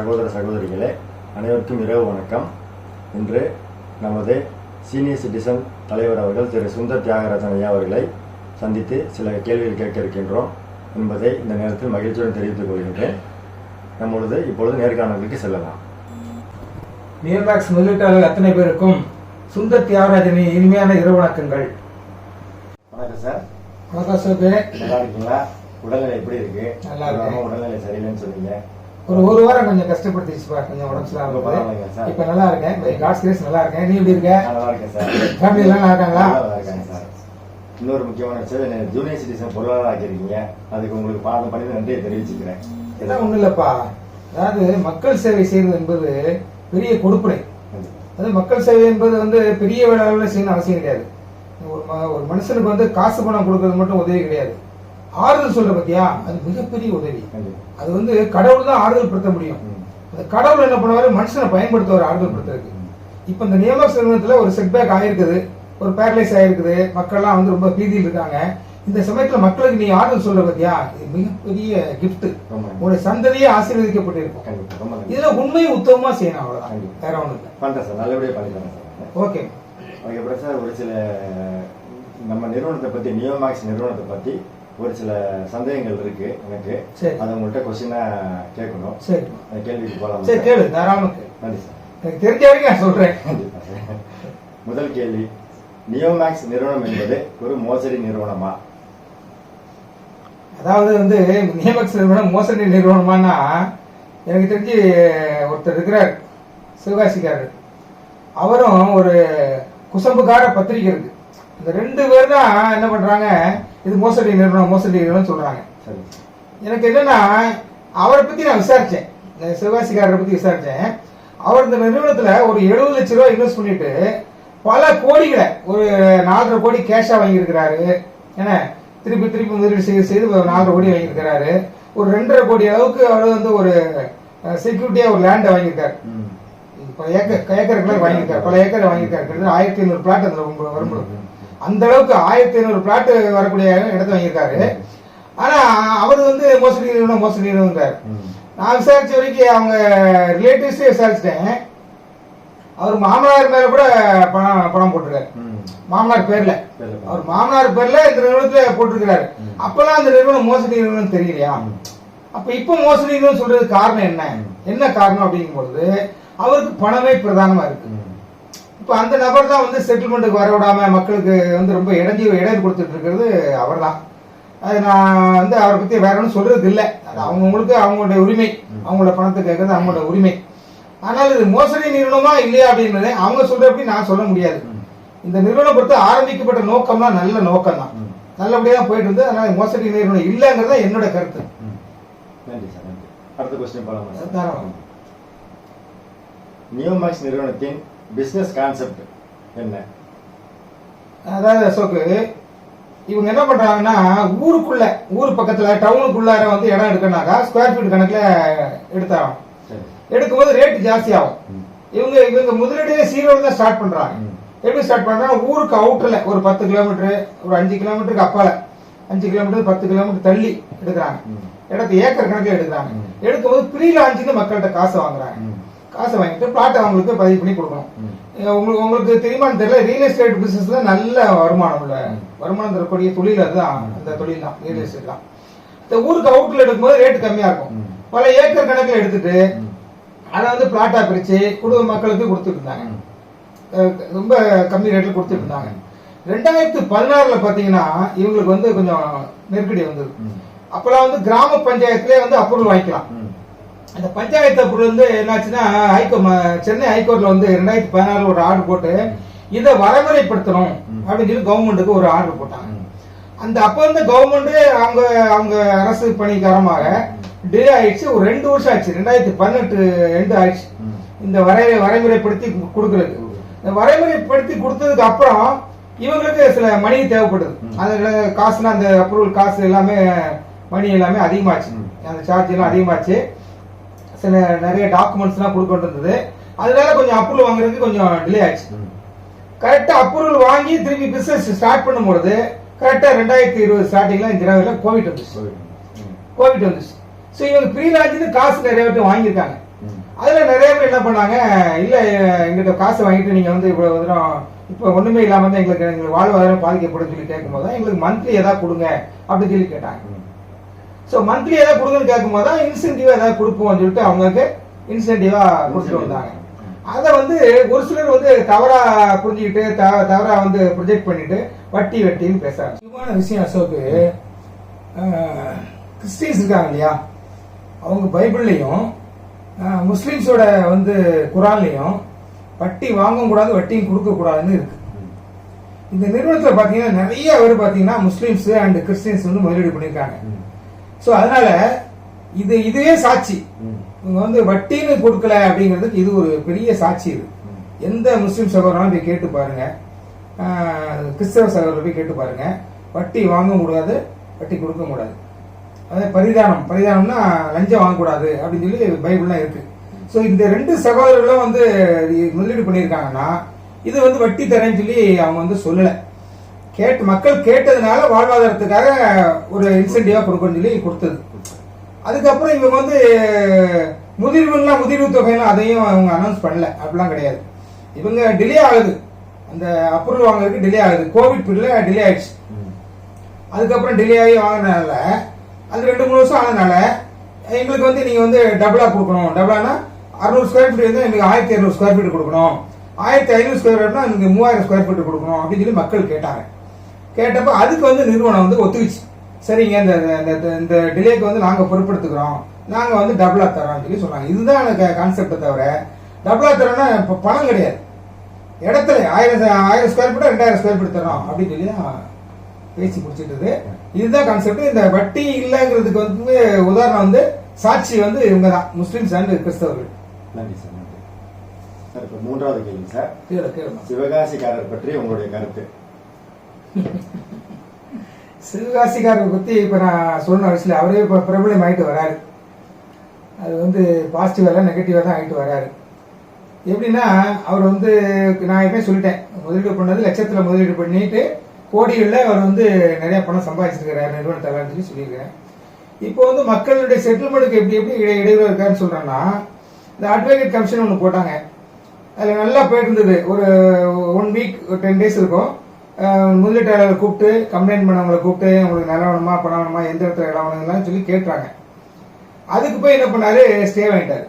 சகோதர சகோதரிகளே, அனைவருக்கும் இரவு வணக்கம். இன்று நமது சீனியர் சிட்டிசன் தலைவர் அவர்கள் திரு சுந்தர் தியாகராஜன் ஐயா அவர்களை சந்தித்து சில கேள்விகள் கேட்க இருக்கின்றோம் என்பதை இந்த நேரத்தில் மகிழ்ச்சியுடன் தெரிவித்துக் கொள்கின்றேன். நம்மளது இப்பொழுது நேர்காணலுக்கு செல்லலாம். நியோமேக்ஸ் முதலீட்டாளர்கள் அத்தனை பேருக்கும் சுந்தர் தியாகராஜனின் இனிமையான இரவு வணக்கங்கள். வணக்கம் சார். வணக்கம் சோபே. நல்லா இருக்கீங்களா? உடல்நிலை எப்படி இருக்கு? நல்லா இருக்கு. உடல்நிலை சரியில்லைன்னு சொன்னீங்க. ஒரு வாரம் கொஞ்சம் கஷ்டப்படுத்திச்சுப்பா, கொஞ்சம் உடம்பு சரியில்லை. இப்ப நல்லா இருக்கேன். காட்ஸ் கிரேஸ் நல்லா இருக்கேன். நீ எப்படி இருக்க? நல்லா இருக்கேன் சார். ஃபேமிலி எல்லாம் நல்லா இருக்காங்களா? நல்லா இருக்காங்க சார். இன்னொரு முக்கியமான விஷயம், ஜூனியர் சிட்டிசன் பொருளாதார ஆக்கியிருக்கீங்க. அதுக்கு உங்களுக்கு பாடம் பண்ணி நன்றியை தெரிவிச்சுக்கிறேன். இதெல்லாம் ஒண்ணும் இல்லப்பா. அதாவது மக்கள் சேவை செய்வது என்பது பெரிய கொடுப்பனை. அது மக்கள் சேவை என்பது பெரிய அளவில் செய்யணும் அவசியம் கிடையாது. ஒரு மனுஷனுக்கு காசு பணம் கொடுக்கறது மட்டும் உதவி கிடையாது. ஆறுதல் சொல்ற பத்தியா, அது மிகப்பெரிய உதவி. அது கடவுள் தான் ஆறுதல் படுத்த முடியும். அந்த கடவுள் என்ன பண்ணுவாரு, மனுஷனை பயன்படுத்துவார் ஆறுதல் படுத்துறதுக்கு. இப்ப இந்த நியோமேக்ஸ் நிறுவனத்துல ஒரு செட்பேக் ஆயிருக்குது, ஒரு பேரலைஸ் ஆயிருக்குது, மக்கள்லாம் ரொம்ப பீதியில் இருக்காங்க. இந்த சமயத்துல மக்களுக்கு நீ ஆறுதல் சொல்ற பத்தியா, இது மிகப்பெரிய கிஃப்ட். உங்களுடைய சந்ததியே ஆசீர்வதிக்கப்பட்டிருக்கும். இதுல உண்மையை உத்தமமா செய்யணும், அவ்வளவுதான், வேற ஒண்ணு இல்லை. பண்றேன் சார், நல்லபடியா பண்ணிக்கிறேன் சார். ஓகே. அதுக்கப்புறம் சார், ஒரு சில நம்ம நிறுவனத்தை பத்தி, நியோமேக்ஸ் நிறுவனத்தை பத்தி ஒரு சில சந்தேகங்கள் இருக்கு எனக்கு. அதை உங்கள்கிட்ட கொஸ்டினா கேட்கணும். சரி, அந்த கேள்விக்கு போகலாம். சரி, கேளு, தாராளமா கேளு. நன்றி சார். எனக்கு தெரிஞ்ச வரைக்கும் நான் சொல்றேன். முதல் கேள்வி, நியோமேக்ஸ் நிறுவனம் என்பது ஒரு மோசடி நிறுவனமா? அதாவது நியோமேக்ஸ் நிறுவனம் மோசடி நிறுவனமானா, எனக்கு தெரிஞ்சு ஒருத்தர் இருக்கிறார், சிவகாசிக்காரர். அவரும் ஒரு குசம்புக்கார பத்திரிகை இருக்கு. இந்த ரெண்டு பேர் தான் என்ன பண்றாங்க, இது மோசடி நிறுவனம் சொல்றாங்க. எனக்கு என்னன்னா, அவரை பத்தி நான் விசாரிச்சேன், சிவகாசிக்காரரை பத்தி விசாரிச்சேன். அவர் இந்த நிறுவனத்துல ஒரு 70 லட்சம் ரூபாய் இன்வெஸ்ட் பண்ணிட்டு பல கோடிகளை, ஒரு 4.5 கோடி கேஷா வாங்கியிருக்கிறாரு. ஏன்னா திருப்பி முதலீடு செய்து 4.5 கோடி வாங்கியிருக்கிறாரு. ஒரு 2.5 கோடி அளவுக்கு அவர் ஒரு செக்யூரிட்டியா ஒரு லேண்டை வாங்கியிருக்காரு. ஏக்கர் வாங்கியிருக்காரு, பல ஏக்கர் வாங்கியிருக்காரு. 1500 பிளாட் அந்த வரும்போது அந்த அளவுக்கு 1500 பிளாட் வரக்கூடிய இடத்த வாங்கியிருக்காரு. ஆனா அவர் மோசடி நிறுவனம். நான் விசாரிச்ச வரைக்கும் அவங்க ரிலேட்டிவ்ஸ் விசாரிச்சிட்டேன். அவர் மாமனார் மேல கூட பணம் போட்டிருக்காரு, மாமனார் பேர்ல. அவர் மாமனார் பேர்ல இந்த நிறுவனத்துல போட்டிருக்கிறாரு. அப்பெல்லாம் அந்த நிறுவனம் மோசடி நிறுவனம் தெரியலையா? அப்ப இப்ப மோசடி நிறுவனம் சொல்றது காரணம் என்ன காரணம் அப்படிங்கும்போது, அவருக்கு பணமே பிரதானமா இருக்கு. இப்ப அந்த நபர் தான் செட்டில்மெண்ட்டுக்கு வர விடாம மக்களுக்கு ரொம்ப இடைஞ்சல் கொடுத்துட்டு இருக்கிறது அவர் தான். அது நான் அவரை பத்தி வேற ஒன்றும் சொல்றது இல்லை. அது அவங்களுக்கு அவங்களுடைய உரிமை, அவங்களோட பணத்தை கேட்கறது அவங்களோட உரிமை. ஆனால் இது மோசடி நிறுவனமா இல்லையா அப்படின்னு அவங்க சொல்றப்படி நான் சொல்ல முடியாது. இந்த நிறுவனம் பொறுத்து ஆரம்பிக்கப்பட்ட நோக்கம்னா நல்ல நோக்கம் தான், நல்லபடியா போயிட்டு இருந்து. அதனால மோசடி நிறுவனம் இல்லைங்கிறத என்னோட கருத்து. நன்றி சார். நன்றி. அடுத்த கொஸ்டின் போலாம். நியோமேக்ஸ் நிறுவனத்தின் பிசினஸ் கான்செப்ட் என்ன? அதாவது அசோக்கு, இவங்க என்ன பண்றாங்கன்னா, ஊர் பக்கத்துல டவுனுக்குள்ளார இடம் எடுக்கனாக்கா ஸ்கொயர் ஃபீட் கணக்குல எடுத்தாங்க. எடுக்கும்போது ரேட் ஜாஸ்தி ஆகும். இவங்க முதலீடு சீரோடு தான் ஸ்டார்ட் பண்றாங்க. எப்படி ஸ்டார்ட் பண்றாங்க, ஊருக்கு அவுட்டர்ல ஒரு 10 கிலோமீட்டர், ஒரு 5 கிலோமீட்டருக்கு அப்பால, 5 கிலோமீட்டர் 10 கிலோமீட்டர் தள்ளி எடுக்கிறாங்க. இடத்த ஏக்கர் கணக்கில் எடுக்கிறாங்க. எடுக்கும்போது ப்ரீ லான்ச்சுக்கு மக்கள்கிட்ட காசு வாங்குறாங்க. காசு வாங்கிட்டு பிளாட்டை அவங்களுக்கு பதிவு பண்ணி கொடுக்கணும். உங்களுக்கு தெரியுமான்னு தெரியல, ரியல் எஸ்டேட் பிசினஸ்ல நல்ல வருமானம் தரக்கூடிய தொழில் அதுதான். அந்த தொழில் தான் ரியல் எஸ்டேட் தான். இந்த ஊருக்கு அவுட்ல எடுக்கும்போது ரேட் கம்மியா இருக்கும். பல ஏக்கர் கணக்கில் எடுத்துட்டு அதை பிளாட்டா பிரிச்சு குடும்ப மக்களுக்கு கொடுத்துட்டு இருந்தாங்க. ரொம்ப கம்மி ரேட்ல கொடுத்துட்டு இருந்தாங்க. 2016 பாத்தீங்கன்னா இவங்களுக்கு கொஞ்சம் நெருக்கடி வந்தது. அப்பெல்லாம் கிராம பஞ்சாயத்திலே அப்ரூவல் வாங்கிக்கலாம். அந்த பஞ்சாயத்து அப்ரூவல் என்னாச்சுன்னா, சென்னை ஹைகோர்ட்ல 2016 ஒரு ஆர்டர் போட்டு இதை வரைமுறைப்படுத்தணும் அப்படின்னு சொல்லி கவர்மெண்ட்டுக்கு ஒரு ஆர்டர் போட்டாங்க. அந்த அப்ப கவர்மெண்ட் அவங்க அரசு பணி காரணமாக டிலே ஆயிடுச்சு. ஒரு 2 வருஷம் ஆச்சு. 2018 எண்டு ஆயிடுச்சு இந்த வரைமுறைப்படுத்தி கொடுக்கறது. இந்த வரைமுறைப்படுத்தி கொடுத்ததுக்கு அப்புறம் இவங்களுக்கு சில மணி தேவைப்படுது. அதுல காசுனா அந்த அப்ரூவல் காசு எல்லாமே, மணி எல்லாமே அதிகமாச்சு. அந்த சார்ஜ் எல்லாம் அதிகமாச்சு. சில நிறைய டாக்குமெண்ட்ஸ் எல்லாம் கொடுக்க இருந்தது. அதனால கொஞ்சம் அப்ரூவல் வாங்குறதுக்கு கொஞ்சம் டிலே ஆச்சு. கரெக்டா அப்ரூவல் வாங்கி திருப்பி பிசினஸ் ஸ்டார்ட் பண்ணும்போது கரெக்டா 2020 ஸ்டார்டிங்ல ஜனவரியில கோவிட் வந்துச்சு. ஸோ இவங்க ப்ரீ லான்ச்சுக்கு காசு நிறைய பேர் வாங்கியிருக்காங்க. அதுல நிறைய பேர் என்ன பண்ணாங்க, இல்ல எங்கிட்ட காசு வாங்கிட்டு நீங்க வந்து இவ்வளவு தூரம் இப்ப ஒண்ணுமே இல்லாம தான் எங்களுக்கு வாழ்வாதாரம் பாதிக்கப்படும் சொல்லி கேட்கும் போது எங்களுக்கு மந்த்லி ஏதாவது கொடுங்க அப்படின்னு சொல்லி கேட்டாங்க. சோ மந்த்லி ஏதாவது கொடுங்கன்னு கேட்கும் போது இன்சென்டிவா ஏதாவது கொடுப்போம்னு சொல்லிட்டு அவங்களுக்கு இன்சென்டிவா கொடுத்துட்டு வந்தாங்க. அதை வந்து ஒரு சிலர் வந்து தவறா புரிஞ்சுக்கிட்டு தவறா வந்து ப்ரொஜெக்ட் பண்ணிட்டு வட்டி வட்டின்னு பேசுறாங்க. முக்கியமான விஷயம் அசோக்கு, கிறிஸ்டியன்ஸ் இருக்காங்க இல்லையா, அவங்க பைபிள்லையும் முஸ்லிம்ஸோட வந்து குரான்லையும் வட்டி வாங்க கூடாது வட்டியும் கொடுக்க கூடாதுன்னு இருக்கு. இந்த நிறுவனத்துல பாத்தீங்கன்னா நிறைய பேர் பாத்தீங்கன்னா முஸ்லிம்ஸ் அண்ட் கிறிஸ்டியன்ஸ் வந்து முதலீடு பண்ணிருக்காங்க. சோ அதனால இதுவே சாட்சி, இவங்க வந்து வட்டின்னு கொடுக்கல அப்படிங்கிறதுக்கு இது ஒரு பெரிய சாட்சி. இது எந்த முஸ்லிம் சகோதரனாலும் போய் கேட்டு பாருங்க, கிறிஸ்தவ சகோதரர் போய் கேட்டு பாருங்க, வட்டி வாங்க கூடாது வட்டி கொடுக்க கூடாது. அதாவது பரிதானம்னா லஞ்சம் வாங்கக்கூடாது அப்படின்னு சொல்லி பைபிள்லாம் இருக்கு. ஸோ இந்த ரெண்டு சகோதரர்களும் வந்து முதலீடு பண்ணியிருக்காங்கன்னா இது வந்து வட்டி தரேன்னு சொல்லி அவங்க வந்து சொல்லலை. மக்கள் கேட்டதுனால வாழ்வாதாரத்துக்காக ஒரு இன்சென்டிவா கொடுக்கணும்னு சொல்லி கொடுத்தது. அதுக்கப்புறம் இவங்க வந்து முதிர்வு தொகையெல்லாம் அதையும் அவங்க அனௌன்ஸ் பண்ணல, அப்படிலாம் கிடையாது. இவங்க டிலே ஆகுது, அந்த அப்ரூவல் வாங்குறதுக்கு டிலே ஆகுது. கோவிட் பீரியட்ல டிலே ஆயிடுச்சு. அதுக்கப்புறம் டிலே ஆகி வாங்கினால அது 2-3 வருஷம் ஆனதுனால எங்களுக்கு வந்து நீங்க வந்து டபுளா கொடுக்கணும். டபுளானா 600 ஸ்கொயர் ஃபீட் வந்து எங்களுக்கு 1200 ஸ்கொயர் ஃபீட் கொடுக்கணும், 1500 ஸ்கொயர் ஃபீட்னா எனக்கு 3000 ஸ்கொயர் ஃபீட் கொடுக்கணும் அப்படின்னு சொல்லி மக்கள் கேட்டாங்க. கேட்டப்ப அதுக்கு வந்து நிறுவனம் வந்து ஒத்துக்கிச்சு. சரிங்க, இந்த டிலேக்கு வந்து நாங்க பொறுப்படுத்துக்கிறோம், நாங்க வந்து டபுளா தரோம் சொல்லி சொன்னாங்க. இதுதான் எனக்கு கான்செப்டை தவிர டபுளா தரோம்னா பணம் கிடையாது. இடத்துல 1000 ஸ்கொயர் ஃபீட் 2000 ஸ்கொயர் ஃபீட் தரோம் அப்படின்னு சொல்லி தான் பேசி முடிச்சிட்டு. இதுதான் கான்செப்ட். இந்த வட்டி இல்லைங்கிறதுக்கு வந்து உதாரணம் வந்து சாட்சி வந்து இவங்க தான், முஸ்லிம்ஸ் அண்ட் கிறிஸ்தவர்கள். நன்றி சார், நன்றி சார். இப்போ 3வது கேள்வி சார், கேளுங்க. சிவகாசிக்காரர் பற்றி உங்களுடைய கருத்து. சிவகாசிக்காரரை பத்தி இப்ப நான் சொன்ன விஷயம், அவரே இப்ப பிரபலம் ஆயிட்டு வராரு. அது வந்து பாசிட்டிவா இல்ல நெகட்டிவா தான் ஆயிட்டு வராரு. எப்படின்னா அவர் வந்து நான் எப்பயும் சொல்லிட்டேன், முதலீடு பண்ணது லட்சத்துல முதலீடு பண்ணிட்டு கோடிகளில் அவர் வந்து நிறைய பணம் சம்பாதிச்சிருக்கிறார் நிறுவனத்தாளர் சொல்லி சொல்லியிருக்கிறேன். இப்போ வந்து மக்களுடைய செட்டில்மெண்ட்டுக்கு எப்படி இடையூறு இருக்காருன்னு சொல்றேன்னா, இந்த அட்வொகேட் கமிஷன் ஒன்று போட்டாங்க. அதில் நல்லா போயிட்டு இருந்தது. ஒரு 1 வீக் 10 days இருக்கும். முதலீட்டாளர்களை கூப்பிட்டு கம்ப்ளைண்ட் பண்ணவங்களை கூப்பிட்டு உங்களுக்கு நிலம் வேணுமா பணம் வேணுமா எந்த இடத்துல இடம் வேணுங்கலாம் சொல்லி கேட்டுறாங்க. அதுக்கு போய் என்ன பண்ணாரு, ஸ்டே வாங்கிட்டாரு.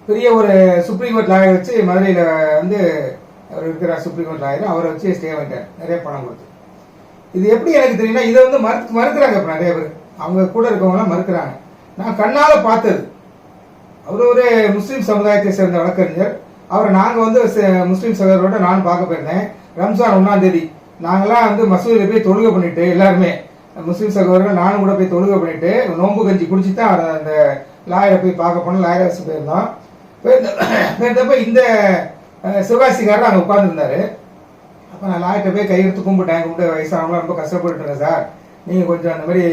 பெரிய ஒரு சுப்ரீம் கோர்ட் லாயர் வச்சு மதுரையில் வந்து அவர் இருக்கிறார், சுப்ரீம் கோர்ட் லாயர், அவரை வச்சு ஸ்டே வாங்கிட்டார் நிறைய பணம் கொடுத்து. இது எப்படி எனக்கு தெரியும்னா, இதை வந்து மறுக்கிறாங்க. இப்போ நிறைய பேர் அவங்க கூட இருக்கவங்கலாம் மறுக்கிறாங்க. நான் கண்ணால பார்த்தது. அவர் ஒரு முஸ்லீம் சமுதாயத்தை சேர்ந்த வழக்கறிஞர். அவரை நாங்கள் வந்து முஸ்லீம் சகோதரோட நான் பார்க்க போயிருந்தேன். ரம்ஜான் 1ஆம் தேதி நாங்கெல்லாம் வந்து மசூதியில் போய் தொழுகை பண்ணிட்டு எல்லாருமே முஸ்லீம் சகோதரர்கள் நானும் கூட போய் தொழுகை பண்ணிட்டு நோன்பு கஞ்சி குடிச்சு தான் அந்த லாயரை போய் பார்க்க போனோம். லாயரை வச்சு போயிருந்தோம். போயிருந்தப்ப இந்த சிவகாசிக்காரர் அங்கே உட்கார்ந்துருந்தாரு. அப்போ நான் லாயர்கிட்ட போய் கையெடுத்து கும்பிட்டு வயசானவங்களாம் ரொம்ப கஷ்டப்பட்டு இருக்கேன் சார், நீங்கள் கொஞ்சம் அந்த மாதிரி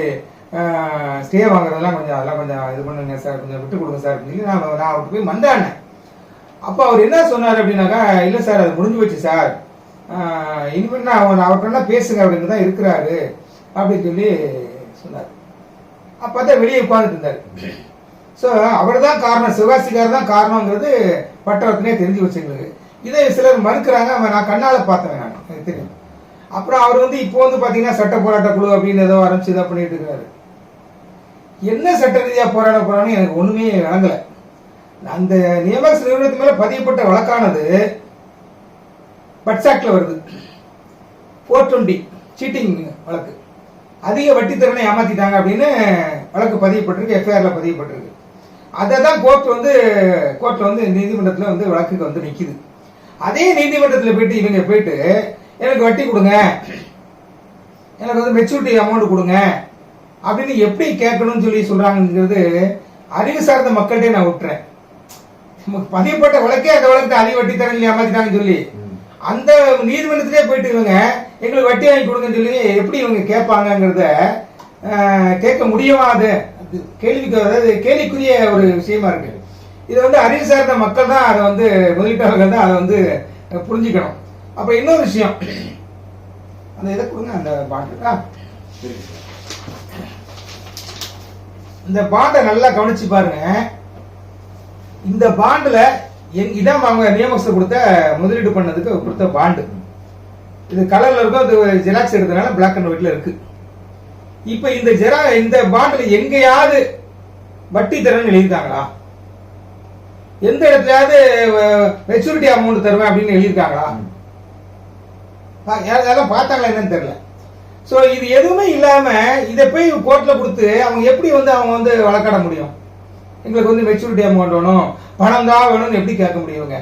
ஸ்டே வாங்குறதெல்லாம் கொஞ்சம் அதெல்லாம் கொஞ்சம் இது பண்ணுங்க சார், கொஞ்சம் விட்டு கொடுங்க சார் அப்படின்னு சொல்லி நான் அவருக்கு போய் மந்தாடினேன். அப்போ அவர் என்ன சொன்னார் அப்படின்னாக்கா, இல்லை சார் அது முடிஞ்சு போச்சு சார், இனிமேல் நான் அவர்கிட்ட பேசுங்க அப்படின்னு தான் இருக்கிறாரு அப்படின்னு சொல்லி சொன்னார். அப்போ தான் வெளியே உட்காந்துட்டு இருந்தார். ஸோ அவர் தான் காரணம், சிவகாசிக்காரர் தான் காரணங்கிறது பட்டவத்திலே தெரிஞ்சு வச்சுங்களுக்கு. இதை சிலர் மறுக்கிறாங்க. நான் கண்ணால பார்த்தேன், நான் எனக்கு தெரியும். அப்புறம் அவர் வந்து இப்போ வந்து பாத்தீங்கன்னா சட்ட போராட்ட குழு அப்படின்னு ஏதோ ஆரம்பிச்சு இதை பண்ணிட்டு இருக்காரு. என்ன சட்ட ரீதியா போராட போறான்னு எனக்கு ஒண்ணுமே விளங்கல. அந்த நியமக்ஸ் நிறுவனத்து மேல பதியப்பட்ட வழக்கானது பட்சாக்ட்ல வருது. 420 சீட்டிங் வழக்கு, அதிக வட்டி திறனை ஏமாத்திட்டாங்க அப்படின்னு வழக்கு பதியப்பட்டிருக்கு, எஃப்ஐஆர்ல பதியப்பட்டிருக்கு. அதை தான் கோர்ட்ல வந்து நீதிமன்றத்தில் வந்து வழக்குக்கு வந்து நிக்குது. அதே நீதிமன்றத்தில் போயிட்டு இவங்க போயிட்டு எனக்கு வட்டி கொடுங்க, எனக்கு வந்து மெச்சூரிட்டி அமௌண்ட் கொடுங்க அப்படின்னு எப்படி கேட்கணும்னு சொல்லி சொல்றாங்கிறது அறிவு சார்ந்த மக்கள்கிட்ட நான் விட்டுறேன். பதியப்பட்ட வழக்கே அந்த வழக்கு அதிக வட்டி தரேன் ஏமாத்திட்டாங்கன்னு சொல்லி அந்த நீதிமன்றத்திலே போயிட்டு இவங்க எங்களுக்கு வட்டி வாங்கி கொடுங்கன்னு சொல்லி எப்படி இவங்க கேட்பாங்கிறத கேட்க முடியுமா? அது கேள்விக்குரிய ஒரு விஷயமா இருக்கு. இதை வந்து அறிவு சார்ந்த மக்கள் தான் அதை வந்து முதலீட்டாளர்கள் தான் அதை வந்து புரிஞ்சுக்கணும். அப்ப இன்னொரு விஷயம், அந்த இதை கொடுங்க, அந்த பாண்டா, இந்த பாண்டை நல்லா கவனிச்சு பாருங்க. இந்த பாண்டுல இதான் அவங்க நியமக்ஸ் கொடுத்த முதலீடு பண்ணதுக்கு கொடுத்த பாண்டு. இது கலர்ல இருக்கும், அது ஜெராக்ஸ் எடுத்தனால பிளாக் அண்ட் ஒயிட்ல இருக்கு. இப்ப இந்த பாண்டுல எங்கேயாவது வட்டி தரேன்னு எழுதியிருக்காங்களா? எந்த இடத்துலயாவது மெச்சூரிட்டி அமௌண்ட் தருவேன் அப்படின்னு எழுதியிருக்காங்களா? யாரும் பார்த்தாங்களா என்னன்னு தெரியல. சோ இது எதுவுமே இல்லாம இதை போய் கோர்ட்ல கொடுத்து அவங்க எப்படி அவங்க வழக்காட முடியும்? எங்களுக்கு மெச்சூரிட்டி அமௌண்ட் வேணும், பணம் தான் வேணும்னு எப்படி கேட்க முடியுங்க?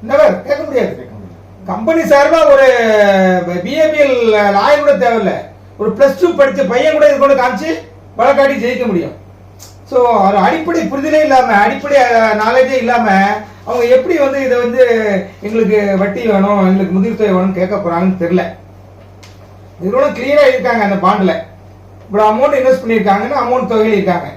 நெவர் கேட்க முடியாது. கம்பெனி சார்பா ஒரு பிஏபிஎல் லாயர் கூட தேவையில்லை, ஒரு +2 படிச்ச பையன் கூட இது கொண்டு காமிச்சு வழக்காடி ஜெயிக்க முடியும். ஸோ ஒரு அடிப்படை புரிதலே இல்லாம, அடிப்படை நாலேஜே இல்லாம அவங்க எப்படி இதை எங்களுக்கு வட்டி வேணும், எங்களுக்கு முதிர்த்தொகை வேணும்னு கேட்க போறாங்கன்னு தெரியல. நிறுவனம் கிளியரா இருக்காங்க, அந்த பாண்டுல இவ்வளவு அமௌண்ட் இன்வெஸ்ட் பண்ணிருக்காங்கன்னு அமௌண்ட் தொகையில இருக்காங்க.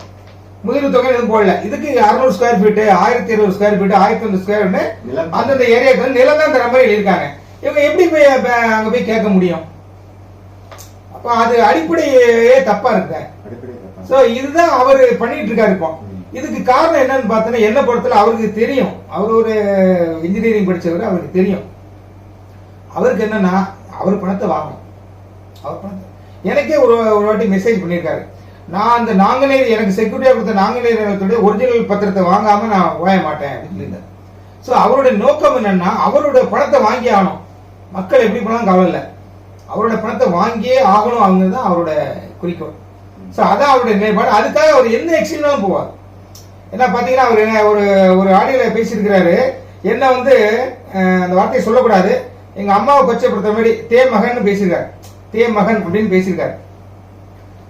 முதலீடு தொகை எதுவும் போடல. இதுக்கு 600 square feet, 1200 square feet, 1050 square feet அந்தந்த ஏரியாவுக்கு நிலம் தான் தர மாதிரி எழுதியிருக்காங்க. இவங்க எப்படி போய் அங்க போய் கேட்க முடியும்? அப்ப அது அடிப்படையே தப்பா இருக்கு. சோ இதுதான் அவர் பண்ணிட்டு இருக்காரு. இப்போ இதுக்கு காரணம் என்னன்னு பார்த்தோன்னா, என்ன பொறுத்தல அவருக்கு தெரியும், அவர் ஒரு இன்ஜினியரிங் படிச்சவர், அவருக்கு தெரியும். அவருக்கு என்னன்னா அவர் பணத்தை வாங்கணும். அவர் பணத்தை எனக்கே ஒரு வாட்டி மெசேஜ் பண்ணியிருக்காரு, நான் அந்த நாங்குநேரி எனக்கு செக்யூரிட்டியா கொடுத்த நாங்குநேரி நிலத்துடைய ஒரிஜினல் பத்திரத்தை வாங்காம நான் ஓய மாட்டேன் அப்படின்னு சொல்லியிருந்தார். ஸோ அவருடைய நோக்கம் என்னன்னா, அவருடைய பணத்தை வாங்கி ஆகணும். மக்கள் எப்படி போனாலும் கவலை இல்லை, அவரோட பணத்தை வாங்கியே ஆகணும், அவங்க தான் அவரோட குறிக்கோள். ஸோ அதான் அவருடைய நிலைப்பாடு. அதுக்காக அவர் எந்த எக்ஸ்ட்ரீம்னாலும் போவார். என்ன பாத்தீங்கன்னா, அவர் என்ன ஒரு ஆடியோல பேசியிருக்கிறாரு, என்ன அந்த வார்த்தையை சொல்லக்கூடாது, எங்க அம்மாவை கொச்சப்படுத்த மாதிரி தே மகன் பேசியிருக்காரு, தே மகன் அப்படின்னு பேசியிருக்காரு.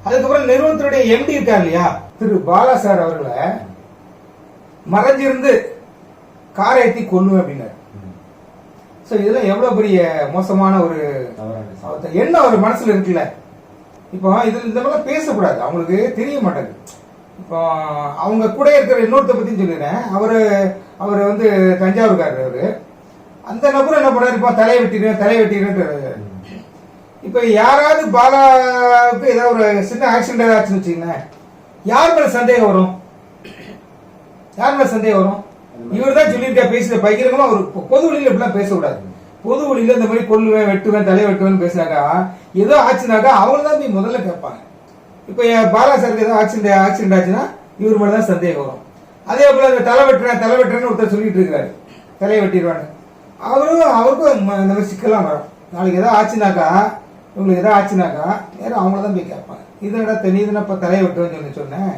அதுக்கப்புறம் நிறுவனத்தினுடைய எம்டி இருக்கார் இல்லையா, திரு பாலா சார் அவர்களை மறைஞ்சிருந்து காரை ஏற்றி கொள்ளுவேன் அப்படின்னாரு. சோ இதெல்லாம் எவ்வளவு பெரிய மோசமான ஒரு என்ன ஒரு மனசுல இருக்குல்ல. இப்போ இதுல இந்த மாதிரி பேசக்கூடாது, அவங்களுக்கு தெரிய மாட்டேங்குது. இப்போ அவங்க கூட இருக்கிற இன்னொருத்த பத்தி சொல்லிடுறேன். அவர் தஞ்சாவூர்காரர். அவரு அந்த நபர் என்ன பண்ணாரு, இப்போ தலை வெட்டிடுறேன். இப்ப யாராவது பாலாவுக்கு ஏதாவது ஒரு சின்ன ஆக்சிடென்ட் ஆச்சுன்னு வச்சுக்கீங்களேன், யார் மேல சந்தேகம் வரும்? இவர் தான் சொல்லியிருக்கா, பேசுற பகிரங்கமா ஒரு பொது வழியில இப்படிலாம் பேசக்கூடாது. பொது வழியில இந்த மாதிரி கொல்லுவேன், வெட்டுவேன், தலை வெட்டுவேன் பேசினாக்கா, ஏதோ ஆச்சுனாக்கா அவங்க தான் போய் முதல்ல கேட்பாங்க. இப்ப பாலா சாருக்கு ஏதோ ஆக்சிடென்ட் ஆச்சுன்னா இவர் மேல தான் சந்தேகம் வரும். அதே போல இந்த தலை வெட்டுறேன்னு ஒருத்தர் சொல்லிட்டு இருக்காரு, தலையை வெட்டிடுவான்னு. அவருக்கும் இந்த மாதிரி சிக்கலாம் வரும். நாளைக்கு ஏதோ ஆச்சுனாக்கா, இவங்களுக்கு ஏதாவது ஆச்சுனாக்கா நேரம் அவங்கள தான் போய் கேட்பாங்க, இதனடா நீதினப்ப தலையை வெட்டுவேன்னு சொன்னேன்.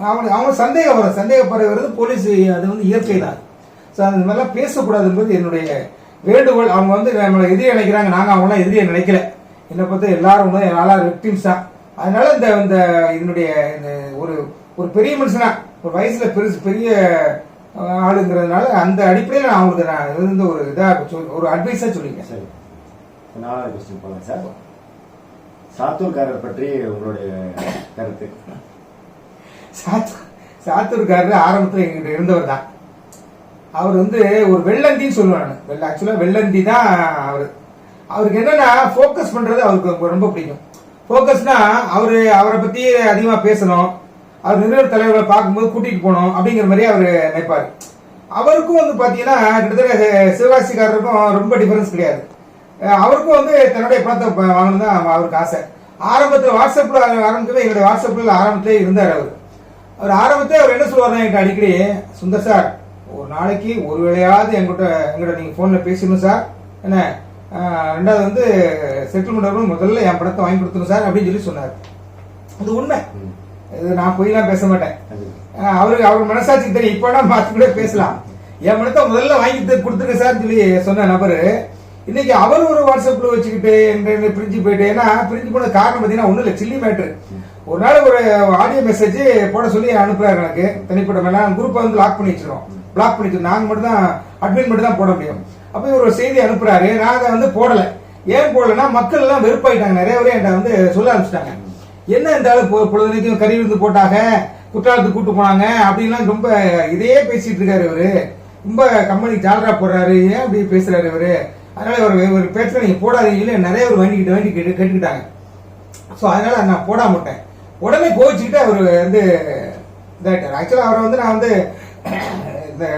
அவங்க சந்தேகம் வரும். சந்தேகப்படுறது போலீஸ், அது இயற்கை தான். ஸோ அந்த மாதிரிலாம் பேசக்கூடாதுன்றது என்னுடைய வேண்டுகோள். அவங்க நம்மளை எதிரியை நினைக்கிறாங்க, நாங்கள் அவங்களாம் எதிரியை நினைக்கல. என்னை பார்த்து எல்லாரும் எல்லாரும் விக்டிம்ஸ் தான். அதனால இந்த இதனுடைய ஒரு பெரிய மனுஷனா, ஒரு வயசுல பெரிய ஆளுங்கிறதுனால அந்த அடிப்படையில் நான் அவங்களுக்கு ஒரு இதாக ஒரு அட்வைஸா சொல்லியிருக்கேன். சரி, 4வது கொஸ்டின் போகலாம் சார். சாத்தூர்காரர் பற்றி உங்களுடைய கருத்து? சாத்தூர்காரர் ஆரம்பத்தில் எங்கிட்ட இருந்தவர் தான். அவர் ஒரு வெள்ளந்தின்னு சொல்லுவாங்க. ஆக்சுவலா வெள்ளந்தி தான் அவருக்கு என்னன்னா போக்கஸ் பண்றது அவருக்கு ரொம்ப பிடிக்கும். போக்கஸ்னா அவரை பத்தி அதிகமா பேசணும், அவர் நிறுவன தலைவர்களை பார்க்கும்போது கூட்டிட்டு போகணும் அப்படிங்கிற மாதிரி அவர் நினைப்பாரு. அவருக்கும் பாத்தீங்கன்னா கிட்டத்தட்ட சிவகாசிக்காரருக்கும் ரொம்ப டிஃபரன்ஸ் கிடையாது. அவருக்கும் தன்னுடைய பணத்தை வாங்கணும் தான் அவருக்கு ஆசை. ஆரம்பத்தில் வாட்ஸ்அப்ல ஆரம்பிக்கவே, என்னுடைய வாட்ஸ்அப்ல ஆரம்பத்திலே இருந்தார். அவர் ஆரம்பத்திலே அவர் என்ன சொல்லுவாருன்னா, என்கிட்ட அடிக்கடி, சுந்தர் சார் ஒரு நாளைக்கு ஒரு வேளையாவது எங்கிட்ட நீங்க போன்ல பேசணும் சார், என்ன ரெண்டாவது செட்டில்மெண்ட் முதல்ல என் பணத்தை வாங்கி கொடுத்துரும் சார் அப்படின்னு சொல்லி சொன்னார். அது உண்மை, இது நான் போய்லாம் பேச மாட்டேன். அவர் மனசாட்சிக்கு தெரியும். இப்ப பார்த்து கூட பேசலாம், என் பணத்தை முதல்ல வாங்கி கொடுத்துருக்க சார் சொல்லி சொன்ன நபரு இன்னைக்கு அவர் ஒரு வாட்ஸ்அப்ல வச்சுக்கிட்டு பிரிஞ்சு போயிட்டு. ஏன்னா பிரிஞ்சு போன காரணம் பாத்தீங்கன்னா ஒண்ணு இல்ல, சில்லி மேட்ரு. ஒரு நாள் ஒரு ஆடியோ மெசேஜ் போட சொல்லி அனுப்புறாரு எனக்கு தனிப்பட்ட மேல. குரூப்பை லாக் பண்ணி வச்சிருக்கோம், பிளாக் பண்ணி வச்சிருக்கோம். நாங்க மட்டும் தான், அட்மின் மட்டும் தான் போட முடியும். அப்ப ஒரு செய்தி அனுப்புறாரு, நாங்க போடல. ஏன் போடலன்னா மக்கள் எல்லாம் வெறுப்பாயிட்டாங்க. நிறைய பேர் என்கிட்ட சொல்ல ஆரம்பிச்சிட்டாங்க, என்ன இந்த ஆளு பொழுதுனைக்கும் கறி விருந்து போட்டாங்க, குற்றாலத்துக்கு கூட்டு போனாங்க அப்படின்லாம் ரொம்ப இதையே பேசிட்டு இருக்காரு இவரு. ரொம்ப கம்பெனிக்கு ஜாலரா போடுறாரு, ஏன் அப்படி பேசுறாரு இவரு, அதனால ஒரு பேச்சுல நீங்க போடாதீங்க நிறைய ஒரு வேண்டி கேட்டுக்கிட்டாங்க. ஸோ அதனால நான் போட மாட்டேன். உடனே கோவிச்சுக்கிட்டு அவர் இதாயிட்டார். ஆக்சுவலா அவரை நான் அந்த